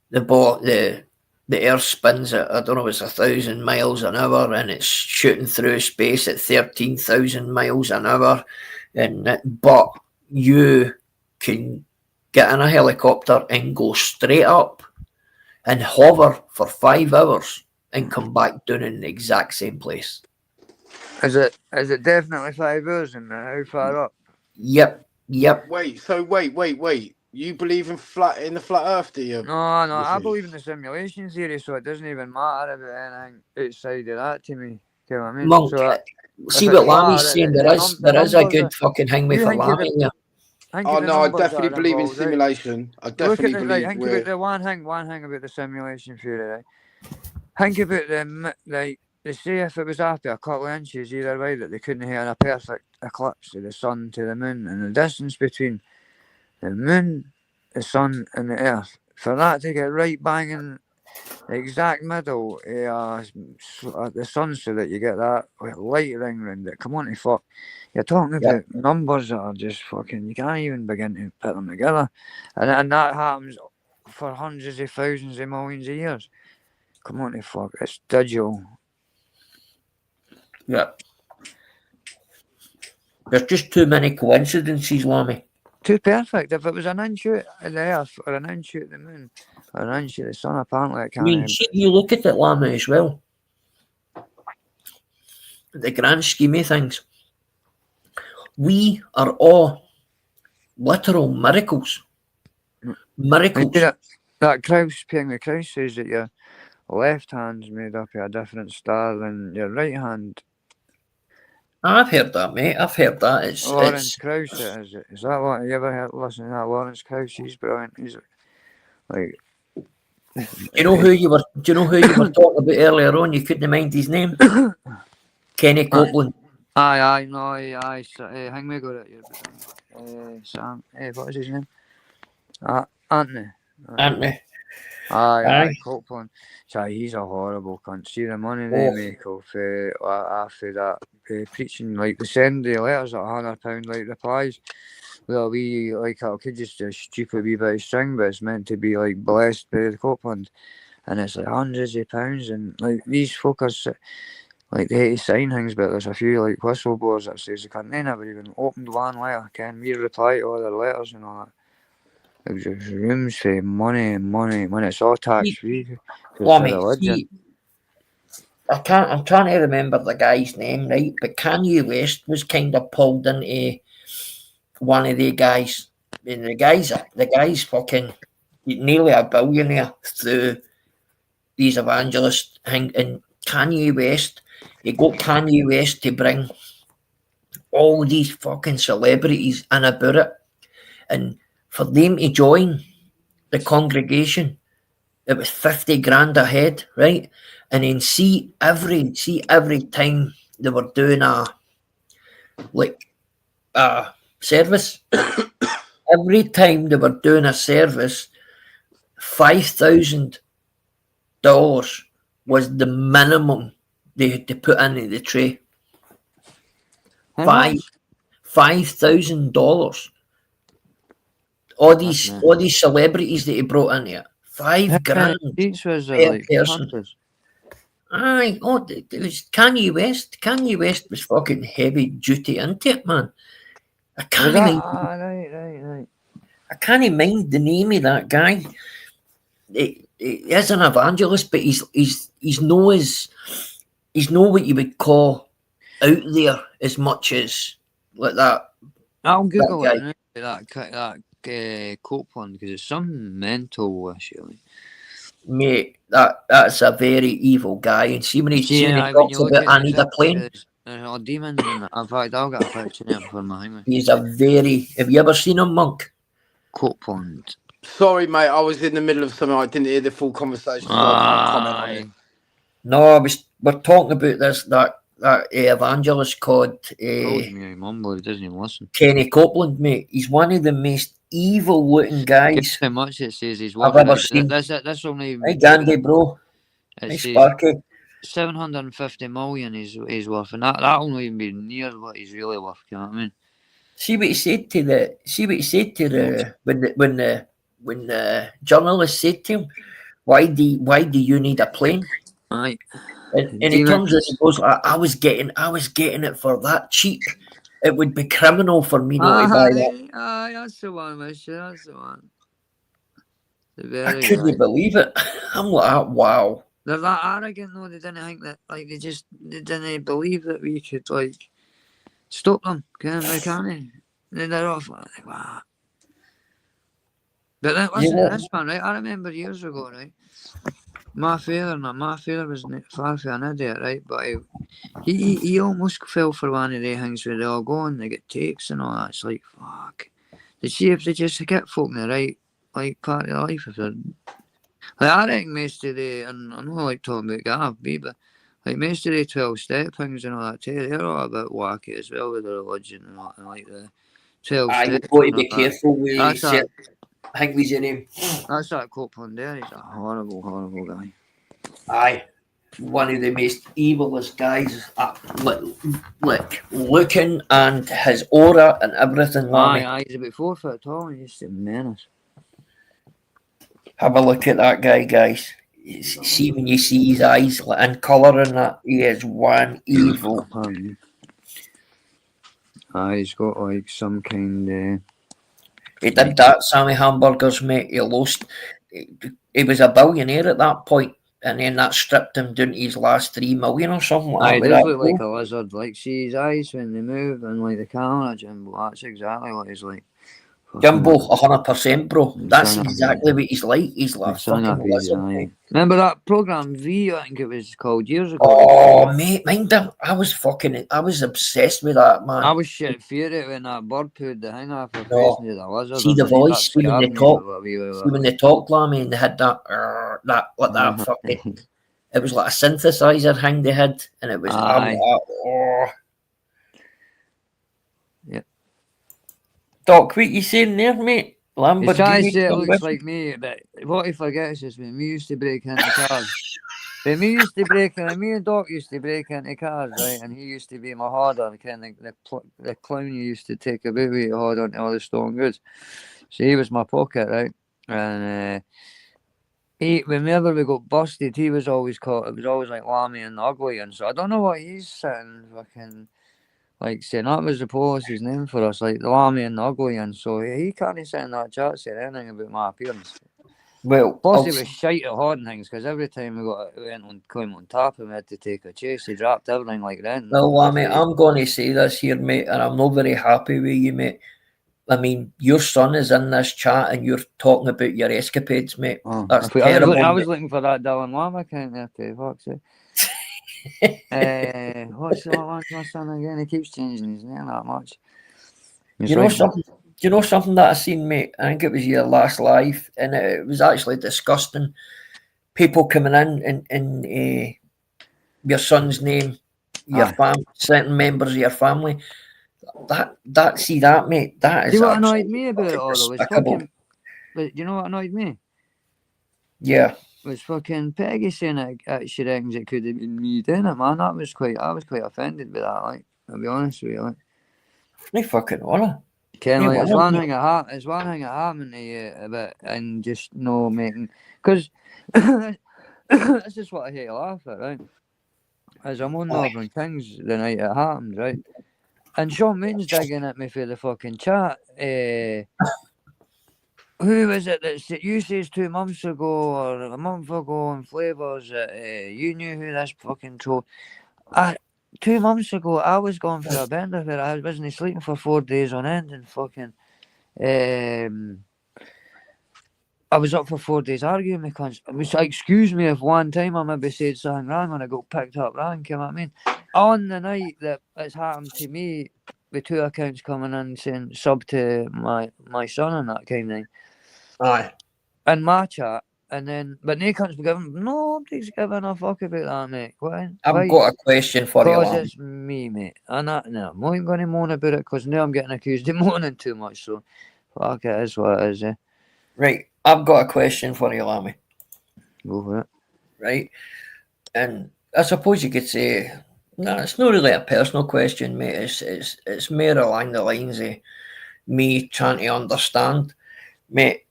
the earth spins at, I don't know, it's 1,000 miles an hour, and it's shooting through space at 13,000 miles an hour, but you can get in a helicopter and go straight up and hover for 5 hours and come back down in the exact same place. Is it definitely 5 hours, and how far up? Yep. Wait. You believe in the flat earth, do you? No, I believe in the simulation theory, so it doesn't even matter about anything outside of that to me. You know what I mean? Monk, So, see what Lammy's saying, there is a good fucking thing with Lammy. Think Oh of the no, I numbers that definitely are believe in involved, right? simulation. I Look at definitely the, believe think about we're. the one thing about the simulation theory, right? Think about like they say if it was after a couple of inches either way that they couldn't hit a perfect eclipse of the sun to the moon, and the distance between the moon, the sun, and the earth, for that to get right bang in the exact middle of the sun, so that you get that light ring round it. Come on, fuck! You're talking about numbers that are just fucking. You can't even begin to put them together, and that happens for hundreds of thousands of millions of years. Come on, fuck! It's digital. Yeah. There's just too many coincidences, Lammy. Too perfect. If it was an inch out of the earth, or an inch out of the moon, or an inch of the sun, apparently it I mean, can't. see, you look at it, Lammy, as well. The grand scheme of things, we are all literal miracles. Miracles. That Krauss, Pierre Krauss says that your left hand's made up of a different star than your right hand. I've heard that, mate. I've heard that. Lawrence Krauss, is that what you ever heard? Listen to that, Lawrence Krauss. He's brilliant. He's like. Do you know who you were talking about earlier on? You couldn't mind his name. Kenny Copeland. Aye, no, aye. Hang me got it here. Sam. What is his name? Anthony. Aye, Copeland. So he's a horrible cunt. See the money they make off after that preaching, like they send the letters at £100 like replies. Well, we like it could just a stupid wee bit of string, but it's meant to be like blessed by the Copeland, and it's like hundreds of pounds, and like these fuckers, like they hate to sign things, but there's a few like whistleblowers that says they can't. They never even opened one letter. Can we reply to all their letters and all that? There's just rooms for money. It's all tax free. See, I'm trying to remember the guy's name, right? But Kanye West was kind of pulled into one of the guys. And the guy's fucking nearly a billionaire through these evangelists thing. And Kanye West, he got Kanye West to bring all these fucking celebrities in about it, and for them to join the congregation, it was 50 grand a head, right? And then see every time they were doing a service, every time they were doing a service, $5,000 was the minimum they had to put into the tray. $5,000. All these celebrities that he brought in here, $5 grand per person. Aye, it was Kanye West. Kanye West was fucking heavy duty into it, man. I can't right. I can't mind the name of that guy. He is an evangelist, but he's no what you would call out there as much as like that. I'll Google it. That Copeland, because it's some mental issue. Mate, that's a very evil guy. And see when he talks about I need a plane. A demon. In fact, I'll get a picture of him for my. He's a very. Have you ever seen him, Monk? Copeland. Sorry, mate. I was in the middle of something. I didn't hear the full conversation, so I can't comment on it. No, we're talking about this that evangelist called Kenny Copeland, mate. He's one of the most evil-looking guys how much it says he's I've ever seen. That's only. Hey, Gandhi, bro. Hey, Sparky. 750 million he's worth, and that won't even be near what he's really worth. You know what I mean? See what he said to when the journalist said to him, why do you need a plane? Aye. And he turns and he goes, I was getting it for that cheap. It would be criminal for me not to buy that. Aye, that's the one, Mister. That's the one. I couldn't believe it. I'm like, wow. They're that arrogant though. They didn't think that, like, they didn't believe that we could, like, stop them. Can't they? They're off like, wow. But listen to this man, right? I remember years ago, right? My father was far from an idiot, right? But he almost fell for one of the things where they all go and they get tapes and all that. It's like, fuck. to see if they just get folk in the right like part of life. If they're like, I reckon most of the, and I know I like talking about Gav B, but like most of the 12-step things and all that too, they're all a bit wacky as well with the religion and all, and like the 12 Aye, steps. you've got to And all be that. careful with That's that. I think was your name. That's that Copeland there. He's a horrible, horrible guy. Aye, one of the most evilest guys. Like looking and his aura and everything. Aye, he's about 4 foot tall. He's just a menace. Have a look at that guy, guys. See when you see his eyes and colour and that, he is one evil. He's got like some kind. He did that, Sammy Hamburgers, mate. He lost. He was a billionaire at that point, and then that stripped him down to his last 3 million or something. Aye, Like he does that. look like a lizard. Like, see his eyes when they move, and like the camera, Jimbo. That's exactly what he's like. Jimbo, 100%, bro. That's Son of exactly what he's like. He's like a Son fucking of his lizard, eye. mate. Remember that program V? I think it was called years ago. Oh, mate, mind him. I was obsessed with that, man. I was shit feared when that bird pooed the hang off her face No. near the lizard. See the voice, see when they talk, See when they talk, Lammy, and they had that fucking. It was like a synthesizer thing they had, and it was. Aye. Oh. Yep. Doc, what you saying there, mate? He's trying to Lamborghini. say it looks like me, but what he forgets is when we used to break into cars. When we used to break in, me and Doc used to break into cars, right? And he used to be my harder, kind of the clown you used to take about with you hard onto all the stolen goods. So he was my pocket, right? And whenever we got busted, he was always caught. It was always like Lammy and the Ugly, and so I don't know what he's sitting fucking like saying. That was the policy's name for us, like the Lammy and the Ugly, and so he can't sit in that chat saying anything about my appearance. Well, Plus, he was shite at hoarding things because every time we came on top and we had to take a chase, he dropped everything like that. well, Lammy, I'm going to say this here, mate, and I'm not very happy with you, mate. I mean, your son is in this chat and you're talking about your escapades, mate. That's terrible. I was looking for that Dylan Lamb account there, too. Fuck's sake. What's my son again? He keeps changing his name that much. You know something? Do you know something that I seen, mate? I think it was your last live, and it was actually disgusting. People coming in and your son's name, your certain members of your family. See that, mate? That is. See what annoyed me about it all though was fucking. But you know what annoyed me? Yeah. It was fucking Peggy saying that she reckons it could have been me doing it, man. I was quite offended by that. Like, I'll be honest with you, like. They fucking wanna. Ken, like, it's one thing that happened to you a bit and just no making, because this is what I hate to laugh at, right? As I'm on Northern Kings the night it happened, right? And Sean Main's digging at me for the fucking chat. Who was it that you says 2 months ago or a month ago in Flavours that you knew who this fucking troll? 2 months ago, I was going for a bender where I wasn't sleeping for 4 days on end and fucking. I was up for 4 days arguing because it was like, excuse me if one time I maybe said something wrong and I got picked up wrong, you know what I mean? On the night that it's happened to me, with 2 accounts coming in saying sub to my son and that kind of thing. Aye. In my chat. And then, but nobody's giving a fuck about that, mate. I've got a question for you, because it's me, mate. And I'm not going to moan about it because now I'm getting accused of moaning too much. So, fuck it, is what it is. Right, I've got a question for you, Lammy. Go for it. Right, and I suppose you could say, no, it's not really a personal question, mate. It's more along the lines of me trying to understand, mate.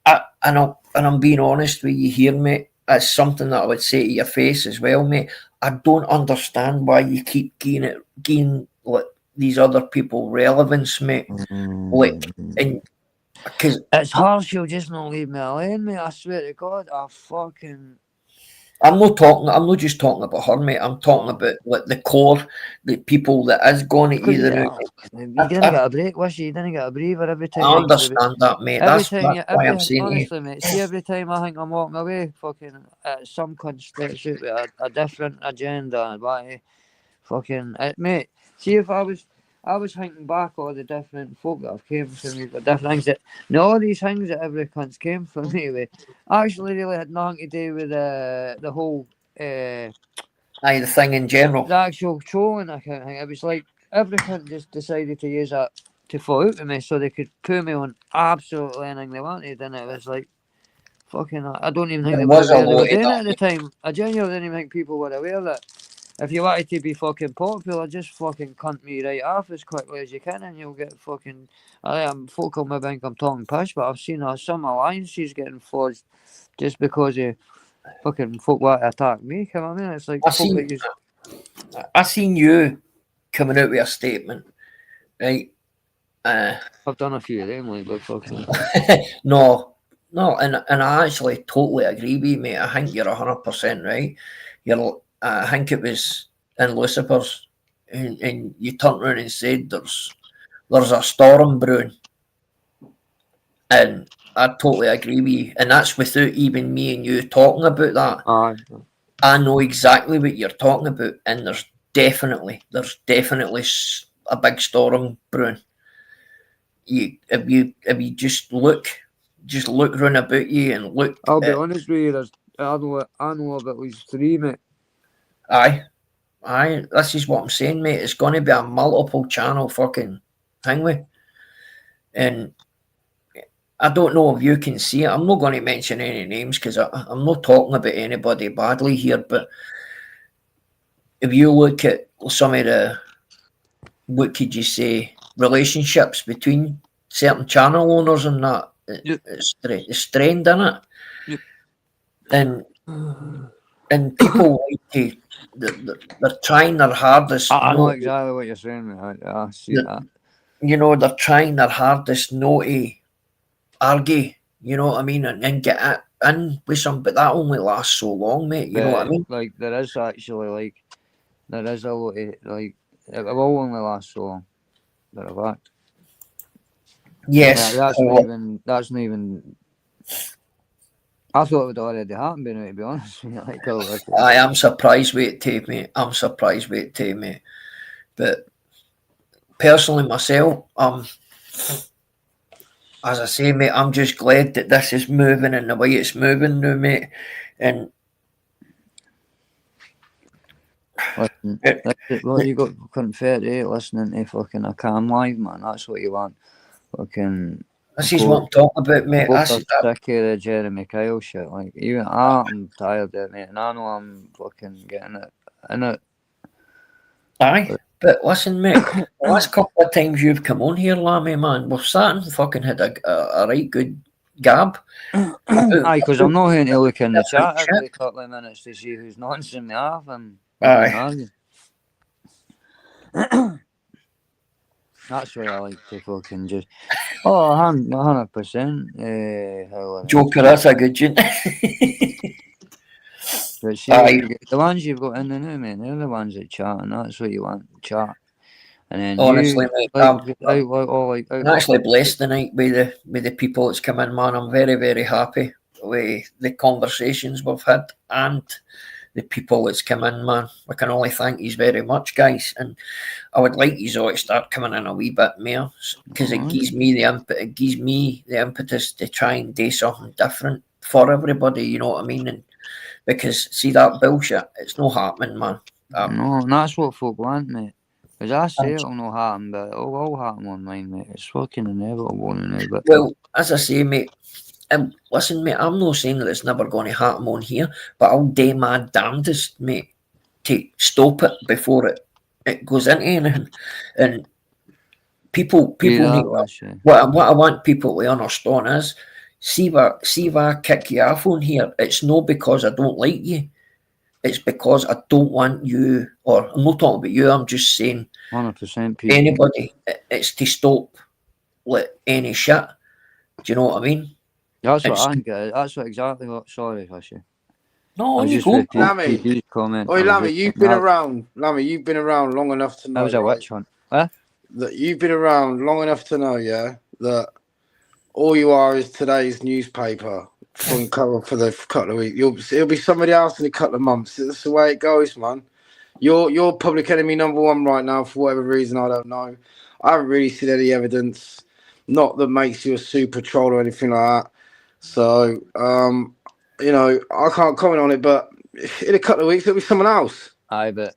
I'm being honest with you here, mate. It's something that I would say to your face as well, mate. I don't understand why you keep gaining like these other people relevance, mate. Like, and because it's harsh, you'll just not leave me alone, mate. I swear to God, I'm not just talking about her, mate. I'm talking about like the core, the people that is going to either. You didn't get a break, was you? didn't get a breather every time. I understand that, mate. That's why I'm saying honestly, mate. See, every time I think I'm walking away, fucking some cunt steps out with a different agenda, but fucking mate. See, if I I was thinking back all the different folk that have came from me, but different things that, and all these things that every cunt's came from me with, actually really had nothing to do with the whole, Aye, the thing in general. the actual trolling account thing. It was like every cunt just decided to use that to fall out with me so they could put me on absolutely anything they wanted, and it was like, fucking, I don't even think There they were was a aware they lot were of doing it that. at the time. I genuinely didn't even think people were aware that if you wanted to be fucking popular, just fucking cunt me right off as quickly as you can, and you'll get fucking. Folk will maybe think I'm talking pish, but I've seen some alliances getting forged just because of fucking folk want to attack me. You know what I mean? It's like I seen you coming out with a statement, right? I've done a few of them, like, but fucking. No, and I actually totally agree with you, mate. I think you're 100% right. I think it was in Lucifer's, and you turned around and said there's a storm brewing, and I totally agree with you. And that's without even me and you talking about that. I know exactly what you're talking about, and there's definitely a big storm brewing. If you just look round about you and look. I'll be honest with you. I know of at least 3, mate. Aye. This is what I'm saying, mate. It's going to be a multiple channel fucking thing with, and I don't know if you can see it. I'm not going to mention any names because I'm not talking about anybody badly here. But if you look at some of the, what could you say, relationships between certain channel owners and that, it's strained, isn't it? Yep. And people like to, they're trying their hardest. I know exactly what you're saying, mate. I see that. You know, they're trying their hardest not to argue, you know what I mean, and get it in with some, but that only lasts so long, mate. You know what I mean? Like, there is actually, like, there is a lot of, like, it will only last so long. But of fact. Yes. That's not even. I thought it would already happen, but to be honest with you, like, I am surprised with it too, mate. I'm surprised with it too, mate. But personally, myself, as I say, mate, I'm just glad that this is moving in the way it's moving now, mate. And listen, you got fucking 38 listening to fucking a cam live, man. That's what you want. Fucking. This is what I'm talking about, mate. I'm sick of the Jeremy Kyle shit. Like, even I'm tired of it, mate. And I know I'm fucking getting it in it. Aye. But listen, mate, the last couple of times you've come on here, Lammy, man, we've sat and fucking had a right good gab. Aye, because I'm not going to look in the chat every couple of minutes to see who's nonsense me off. And aye. That's why I like to fucking just. Oh, 100%. Joker, that's a good tune. But see, the ones you've got in the new, mate, they're the ones that chat, and that's what you want to chat. And then honestly, mate, I'm actually blessed like, tonight with the people that's come in, man. I'm very, very happy with the conversations we've had and the people that's come in, man. I can only thank you very much, guys. And I would like you all to start coming in a wee bit more because it gives me the impetus to try and do something different for everybody. You know what I mean? And because see that bullshit, it's not happening, man. No, and that's what folk want, mate. Because I say it'll not happen, but it'll all happen online, mate. It's fucking inevitable now. But well, as I say, mate. Listen, mate, I'm not saying that it's never going to happen on here, but I'll do my damnedest, mate, to stop it before it goes into anything. And people need what I want people to understand is, see if I kick you off on here, it's not because I don't like you. It's because I don't want you, or I'm not talking about you, I'm just saying 100% people. Anybody, it's to stop any shit. Do you know what I mean? That's what I think. That's what exactly what. Sorry, Hushy. No, you go. Lammy, comment. Oi, Lammy, you've been around. Lammy, you've been around long enough to know. That was a witch hunt. Huh? That you've been around long enough to know, yeah, that all you are is today's newspaper from cover for the couple of weeks. It'll be somebody else in a couple of months. That's the way it goes, man. You're public enemy number one right now for whatever reason, I don't know. I haven't really seen any evidence, not that makes you a super troll or anything like that. So, you know, I can't comment on it, but in a couple of weeks there'll be someone else. Aye, but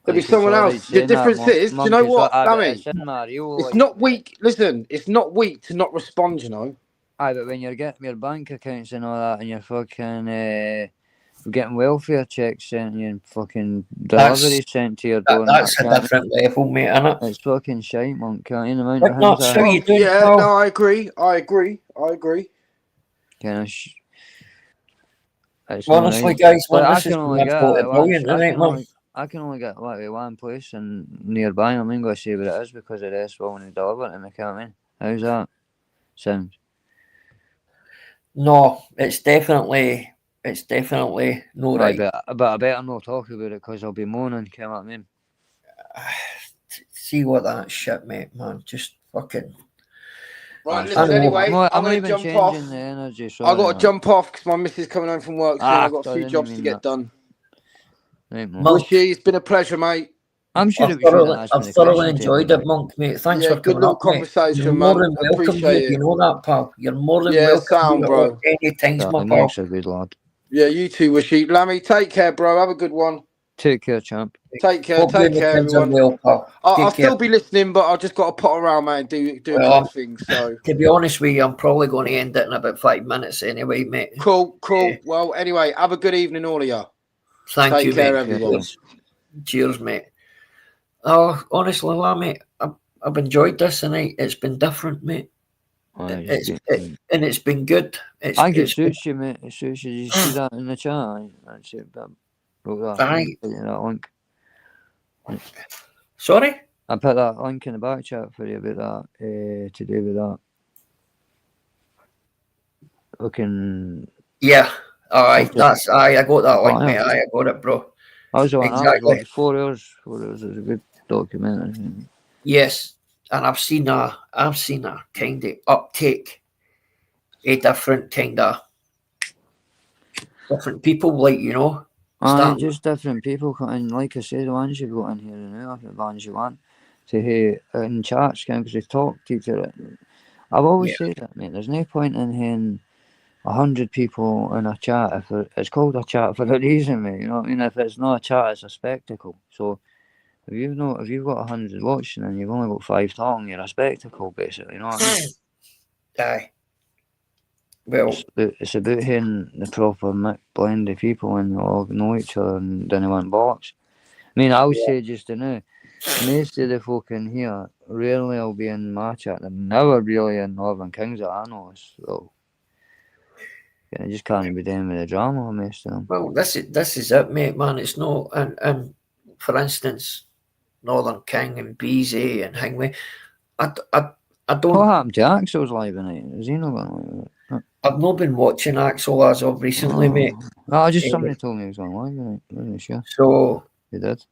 There'll be like, it's someone alright else. The saying that, difference is, do you know monk, it's what, aye, but Lammy? it's in my real It's life, not mate. weak. Listen, it's not weak to not respond, you know. Aye, but when you're getting your bank accounts and all that, and you're fucking getting welfare checks sent you and fucking deliveries sent to your door, and That's that a can't, different level, mate, innit? it's fucking shite, monk. Can't you? The amount But of not things so I you doing, Yeah, pal? no, I agree. kind of. It's Honestly, not right. guys, man, But I this has can been only get absolutely it brilliant, I isn't it, can man? only. I can only get like one place and nearby. I'm not going to say what it is because the rest will only deliver it to me. Can't I mean? How's that sound? No, it's definitely no Right, right. but I better not talk about it because I'll be moaning. Can't I mean? See what that shit, mate, man. Just fucking. Right, I listen, know. anyway, I'm I'm not going to even jump off. changing the energy. I Sorry, got to jump off because my missus is coming home from work soon. I've got a I few didn't jobs to mean get that. done. Right, Monk, Wishy, it's been a pleasure, mate. I'm sure it'll be fine to ask me I've the thoroughly question. enjoyed it, Monk, mate. Thanks Yeah, for good coming little up, mate. conversation, You're more man. than welcome, Appreciate dude. it. You know that, pal. You're more than Yeah, welcome sound, here bro. any times, my pal. Monk's a good lad. Yeah, you too, Wishy. Lammy, take care, bro. Have a good one. Take care, champ. Take care. Hope you Take and the care, kids are everyone. well, pal. I'll Take care. still be listening, but I've just got to put around, mate, and do a Well, couple of things. So to be honest with you, I'm probably going to end it in about 5 minutes anyway, mate. cool. Yeah. Well, anyway, have a good evening, all of you. Thank Take you, care, mate. everyone. Cheers, mate. Oh, honestly, mate, I've enjoyed this tonight. It's been different, mate. And it's been good. I think it suits you, mate. It suits you. Did you see that in the chat? I wrote that. Aye. That link. Sorry? I put that link in the back chat for you about that to do with that. Looking. Yeah. Aye. That's aye. I got that link, mate. Fire. Aye, I got it, bro. I was on Exactly. that. It was 4 hours. 4 hours. It was a good documentary. Yes, and I've seen a kind of uptake, a different people, like, you know. Just different people, and like I said, the ones you've got in here now, the ones you want to hear in chats, because they talk to each other. I've always said that, mate. There's no point in hearing 100 people in a chat if it's called a chat for a reason, mate. You know what I mean? If it's not a chat, it's a spectacle. So if you've got 100 watching and you've only got 5 talking, you're a spectacle, basically. You know what I mean? Aye. Well, it's about hearing the proper blend of people and all know each other and don't want bollocks. I mean, I would say just now, most of the folk in here rarely will be in my chat. They're never really in Northern Kings that I know. So I just can't be doing with the drama, most of them. Well, this is it, mate, man. It's not, and for instance, Northern King and Beezy and Hingway. I don't. What happened to Axel's live tonight? Is he not going live? I've not been watching Axel as of recently, mate. Somebody told me he was going live tonight. I'm not really sure. So He did.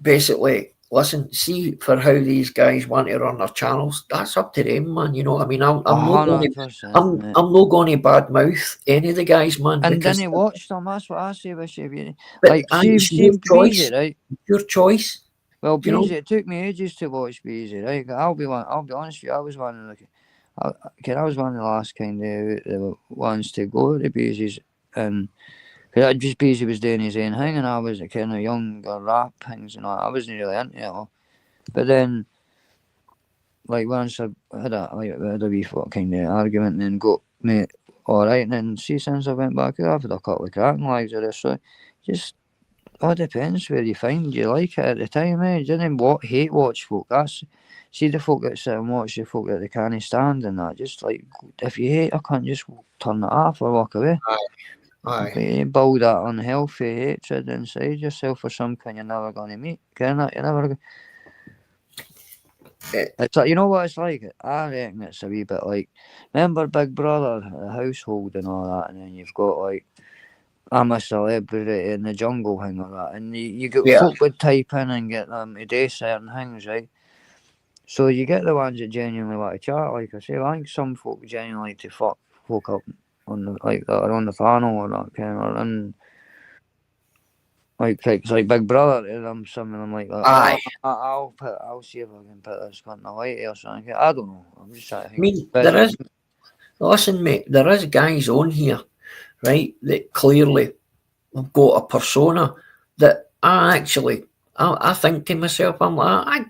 Basically, listen, see for how these guys want to run their channels. That's up to them, man. You know what I mean? I'm not going to. I'm not going to badmouth any of the guys, man. And then he watched them. That's what I say. Like, it's your choice, Beezy, right? Your choice. Well, Beezy, it took me ages to watch Beezy, right? I'll be honest with you. I was one of the last kind of the ones to go to Beezy's, and because just Beezy was doing his own thing, and I was a kind of younger rap things, and I wasn't really into it all. But then, like, once I had a wee kind of argument, and then got me all right, and then see since I went back, I've had a couple of cracking lives of this, so just. All depends where you find you like it at the time, eh? You didn't hate watch folk. See the folk that sit and watch the folk that they can't stand and that. Just like, if you hate, I can't just turn it off or walk away. Aye. You build that unhealthy hatred inside yourself for something you're never going to meet. You're never. It's like, you know what it's like? I reckon it's a wee bit like, remember Big Brother, the household and all that, and then you've got like, I'm a celebrity in the jungle thing like that, and you get folk would type in and get them to do certain things, right? So you get the ones that genuinely want to chat, like I say. I think some folk genuinely like to fuck folk up on the, like that are on the panel or that kind of, and Like it's like Big Brother to them. Some of them like, Aye. I'll see if I can put this cunt in the light or something. I don't know. I'm just trying to I think. mean, But there is. Listen, mate. There is guys on here, right, that clearly have got a persona that I think to myself, I'm like, I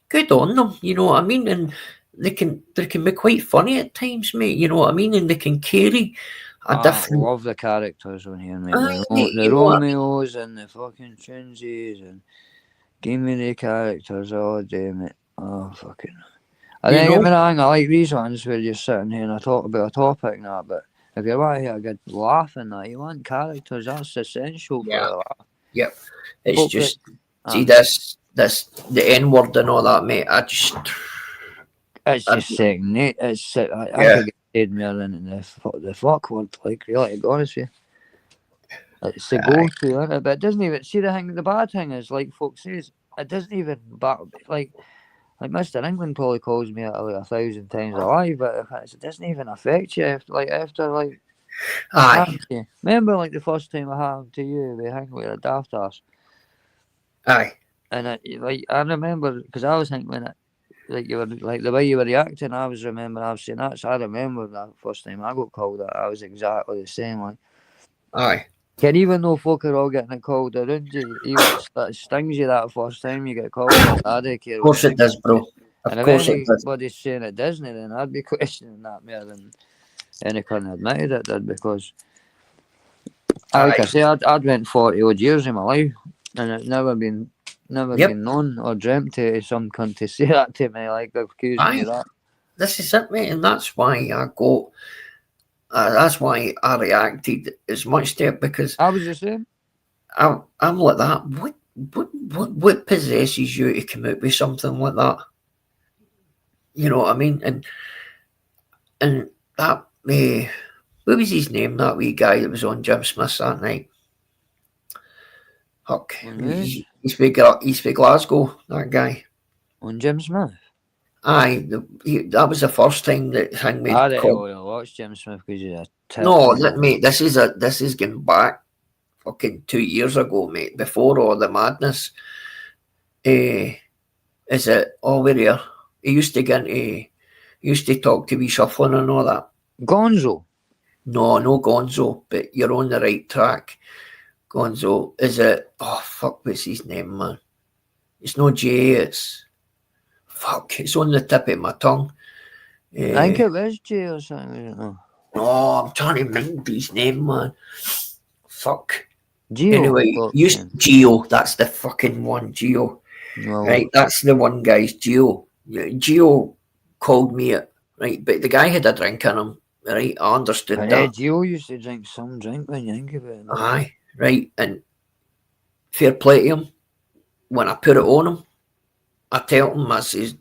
good on them. You know what I mean? And they can be quite funny at times, mate. You know what I mean? And they can carry a I different. love the characters on here, mate. Aye, mate, The you know what I mean? Romeos and the fucking Chinzies and give me the characters all day, mate. Oh, fucking. I You think know? everything, I like these ones where you're sitting here and I talk about a topic and that, but if you want to hear a good laugh and that, you want characters, that's essential for Yeah. a laugh. Yep. It's Folk just that- see this the N word and all that, mate. It's just second nature. It's I Yeah. could get paid more than the fuck word, like, really, to be honest with you. It's the go-to, isn't it? But it doesn't even, see the bad thing is, like folk says, it doesn't even, like Mr. England probably calls me out like 1,000 times alive, but it doesn't even affect you after Aye. remember like the first time I happened to you, we hang with a daft ass. Aye. And I remember, because I was thinking it, like you were, like the way you were reacting, I was saying that, so I remember that first time I got called that, I was exactly the same, like. Aye. And even though folk are all getting it called around you, even it stings you that first time you get called it, I don't care. Of course it does, bro. Of And if course it does. anybody's saying it doesn't, then I'd be questioning that more than any kind of admitted it did, because like I say, I'd went 40 odd years in my life and it's never been known or dreamt to some cunt to say that to me, like accuse me of that. This is it, mate, and that's why I got. That's why I reacted as much to it, because I was the same. I'm like that. What possesses you to come out with something like that? You know what I mean? And that what was his name? That wee guy that was on Jim Smith that night. Fuck, he's for Glasgow. That guy On Jim Smith. Aye, that was the first time that hang me. I didn't watch Jim Smith because he's a tit. No, mate, this is going back fucking 2 years ago, mate. Before all the madness. Is it over here? He used to talk to wee shuffling and all that. Gonzo. No Gonzo, but you're on the right track. Gonzo, is it? Oh fuck, what's his name, man? It's no J. It's fuck. It's on the tip of my tongue. I think it was J or something. I don't know. No, I'm trying to remember his name, man. Fuck. Geo. Anyway, Geo. That's the fucking one, Geo. Well, right, that's the one, guys. Geo. Geo called me it, right? But the guy had a drink in him, right? I understood that. Geo used to drink some drink when you think about it. Aye, right. And fair play to him. When I put it on him, I tell him, I says,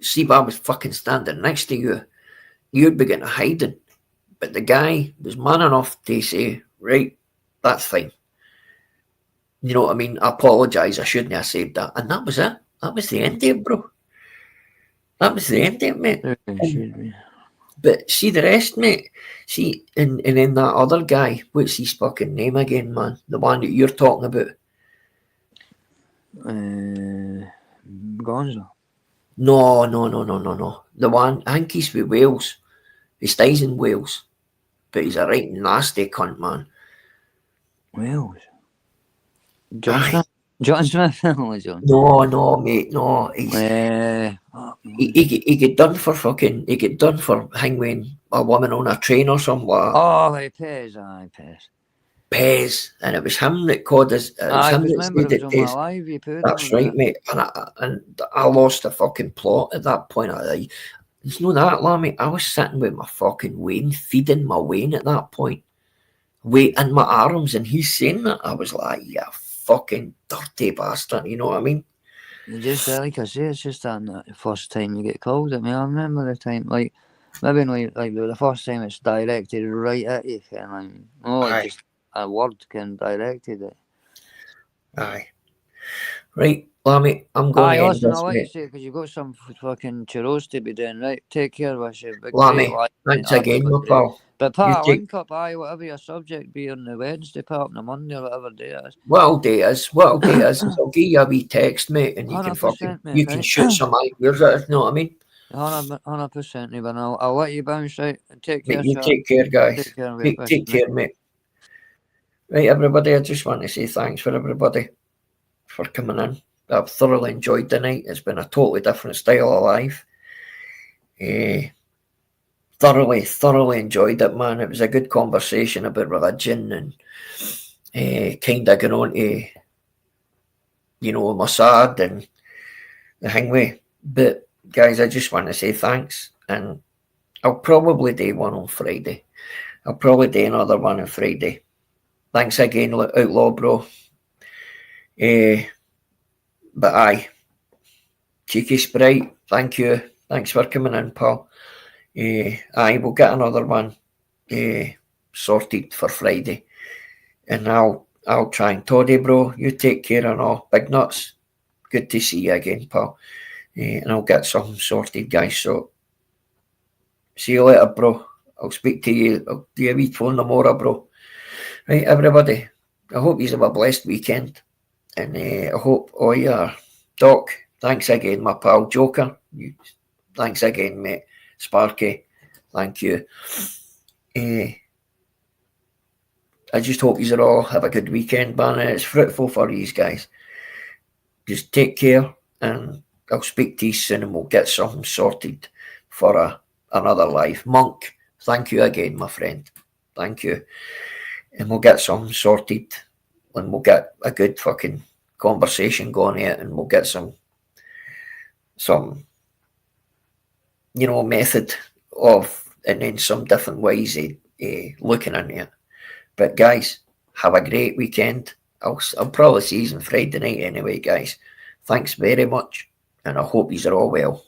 see, if I was fucking standing next to you, you'd be getting hiding. But the guy was man enough to say, right, that's fine. You know what I mean? I apologise, I shouldn't have said that. And that was it. That was the end of it, bro. That was the end of it, mate. But see the rest, mate. See, and then that other guy, what's his fucking name again, man? The one that you're talking about. Gonzo. No. The one, I think he's with Wales. He stays in Wales. But he's a right nasty cunt, man. Wales? John Smith? John Smith? No, mate, no. He's, he get done for fucking, he get done for hanging a woman on a train or something like that. Oh, hey, Pez. Pez, and it was him that called us. It was him that said it. That's right, mate. And I lost the fucking plot at that point. It's not that, mate. I was sitting with my fucking Wayne, feeding my Wayne at that point. Weight in my arms, and he's saying that. I was like, yeah, fucking dirty bastard, you know what I mean? Just like I say, it's just that first time you get called at me. I remember the time, like maybe like the first time it's directed right at you, and just a word can directed it. Aye. Right, Lammy, I'm going to end listen, this, I'll let mate. you say, because you've got some fucking churros to be doing, right? Take care of us, you big Lammy, thanks again, my pal. But part of take- link up, aye, whatever your subject be on the Wednesday, part on the Monday or whatever day it is. What I'll do is I'll give you a wee text, mate, and you can 100%, mate, you can right. shoot some ideas at us, know what I mean? 100%, Even. I'll let you bounce out and take care, Mate, you sir. take care, guys. Take care of your Take business, care, mate. Right, everybody, I just want to say thanks for everybody for coming in. I've thoroughly enjoyed the night. It's been a totally different style of life. Thoroughly enjoyed it, man. It was a good conversation about religion and kind of going on to, Mossad and the hangway. But guys, I just want to say thanks, and I'll probably do one on Friday. I'll probably do another one on Friday. Thanks again, Outlaw Bro. But aye, Cheeky Sprite, thank you. Thanks for coming in, pal. Aye, we'll get another one sorted for Friday. And I'll try and Toddy, bro. You take care and all. Big nuts. Good to see you again, pal. And I'll get something sorted, guys. So see you later, bro. I'll speak to you. I'll do a wee phone tomorrow, bro. Right, everybody. I hope you have a blessed weekend. And I hope all your Doc, thanks again, my pal. Joker, thanks again, mate. Sparky, thank you. I just hope you all have a good weekend, man, and it's fruitful for you guys. Just take care, and I'll speak to you soon, and we'll get something sorted for another life. Monk, thank you again, my friend. Thank you. And we'll get something sorted, and we'll get a good fucking conversation going here, and we'll get some method of, and then some different ways of looking at it. But guys, have a great weekend. I'll probably see you on Friday night anyway, guys. Thanks very much, and I hope you're all well.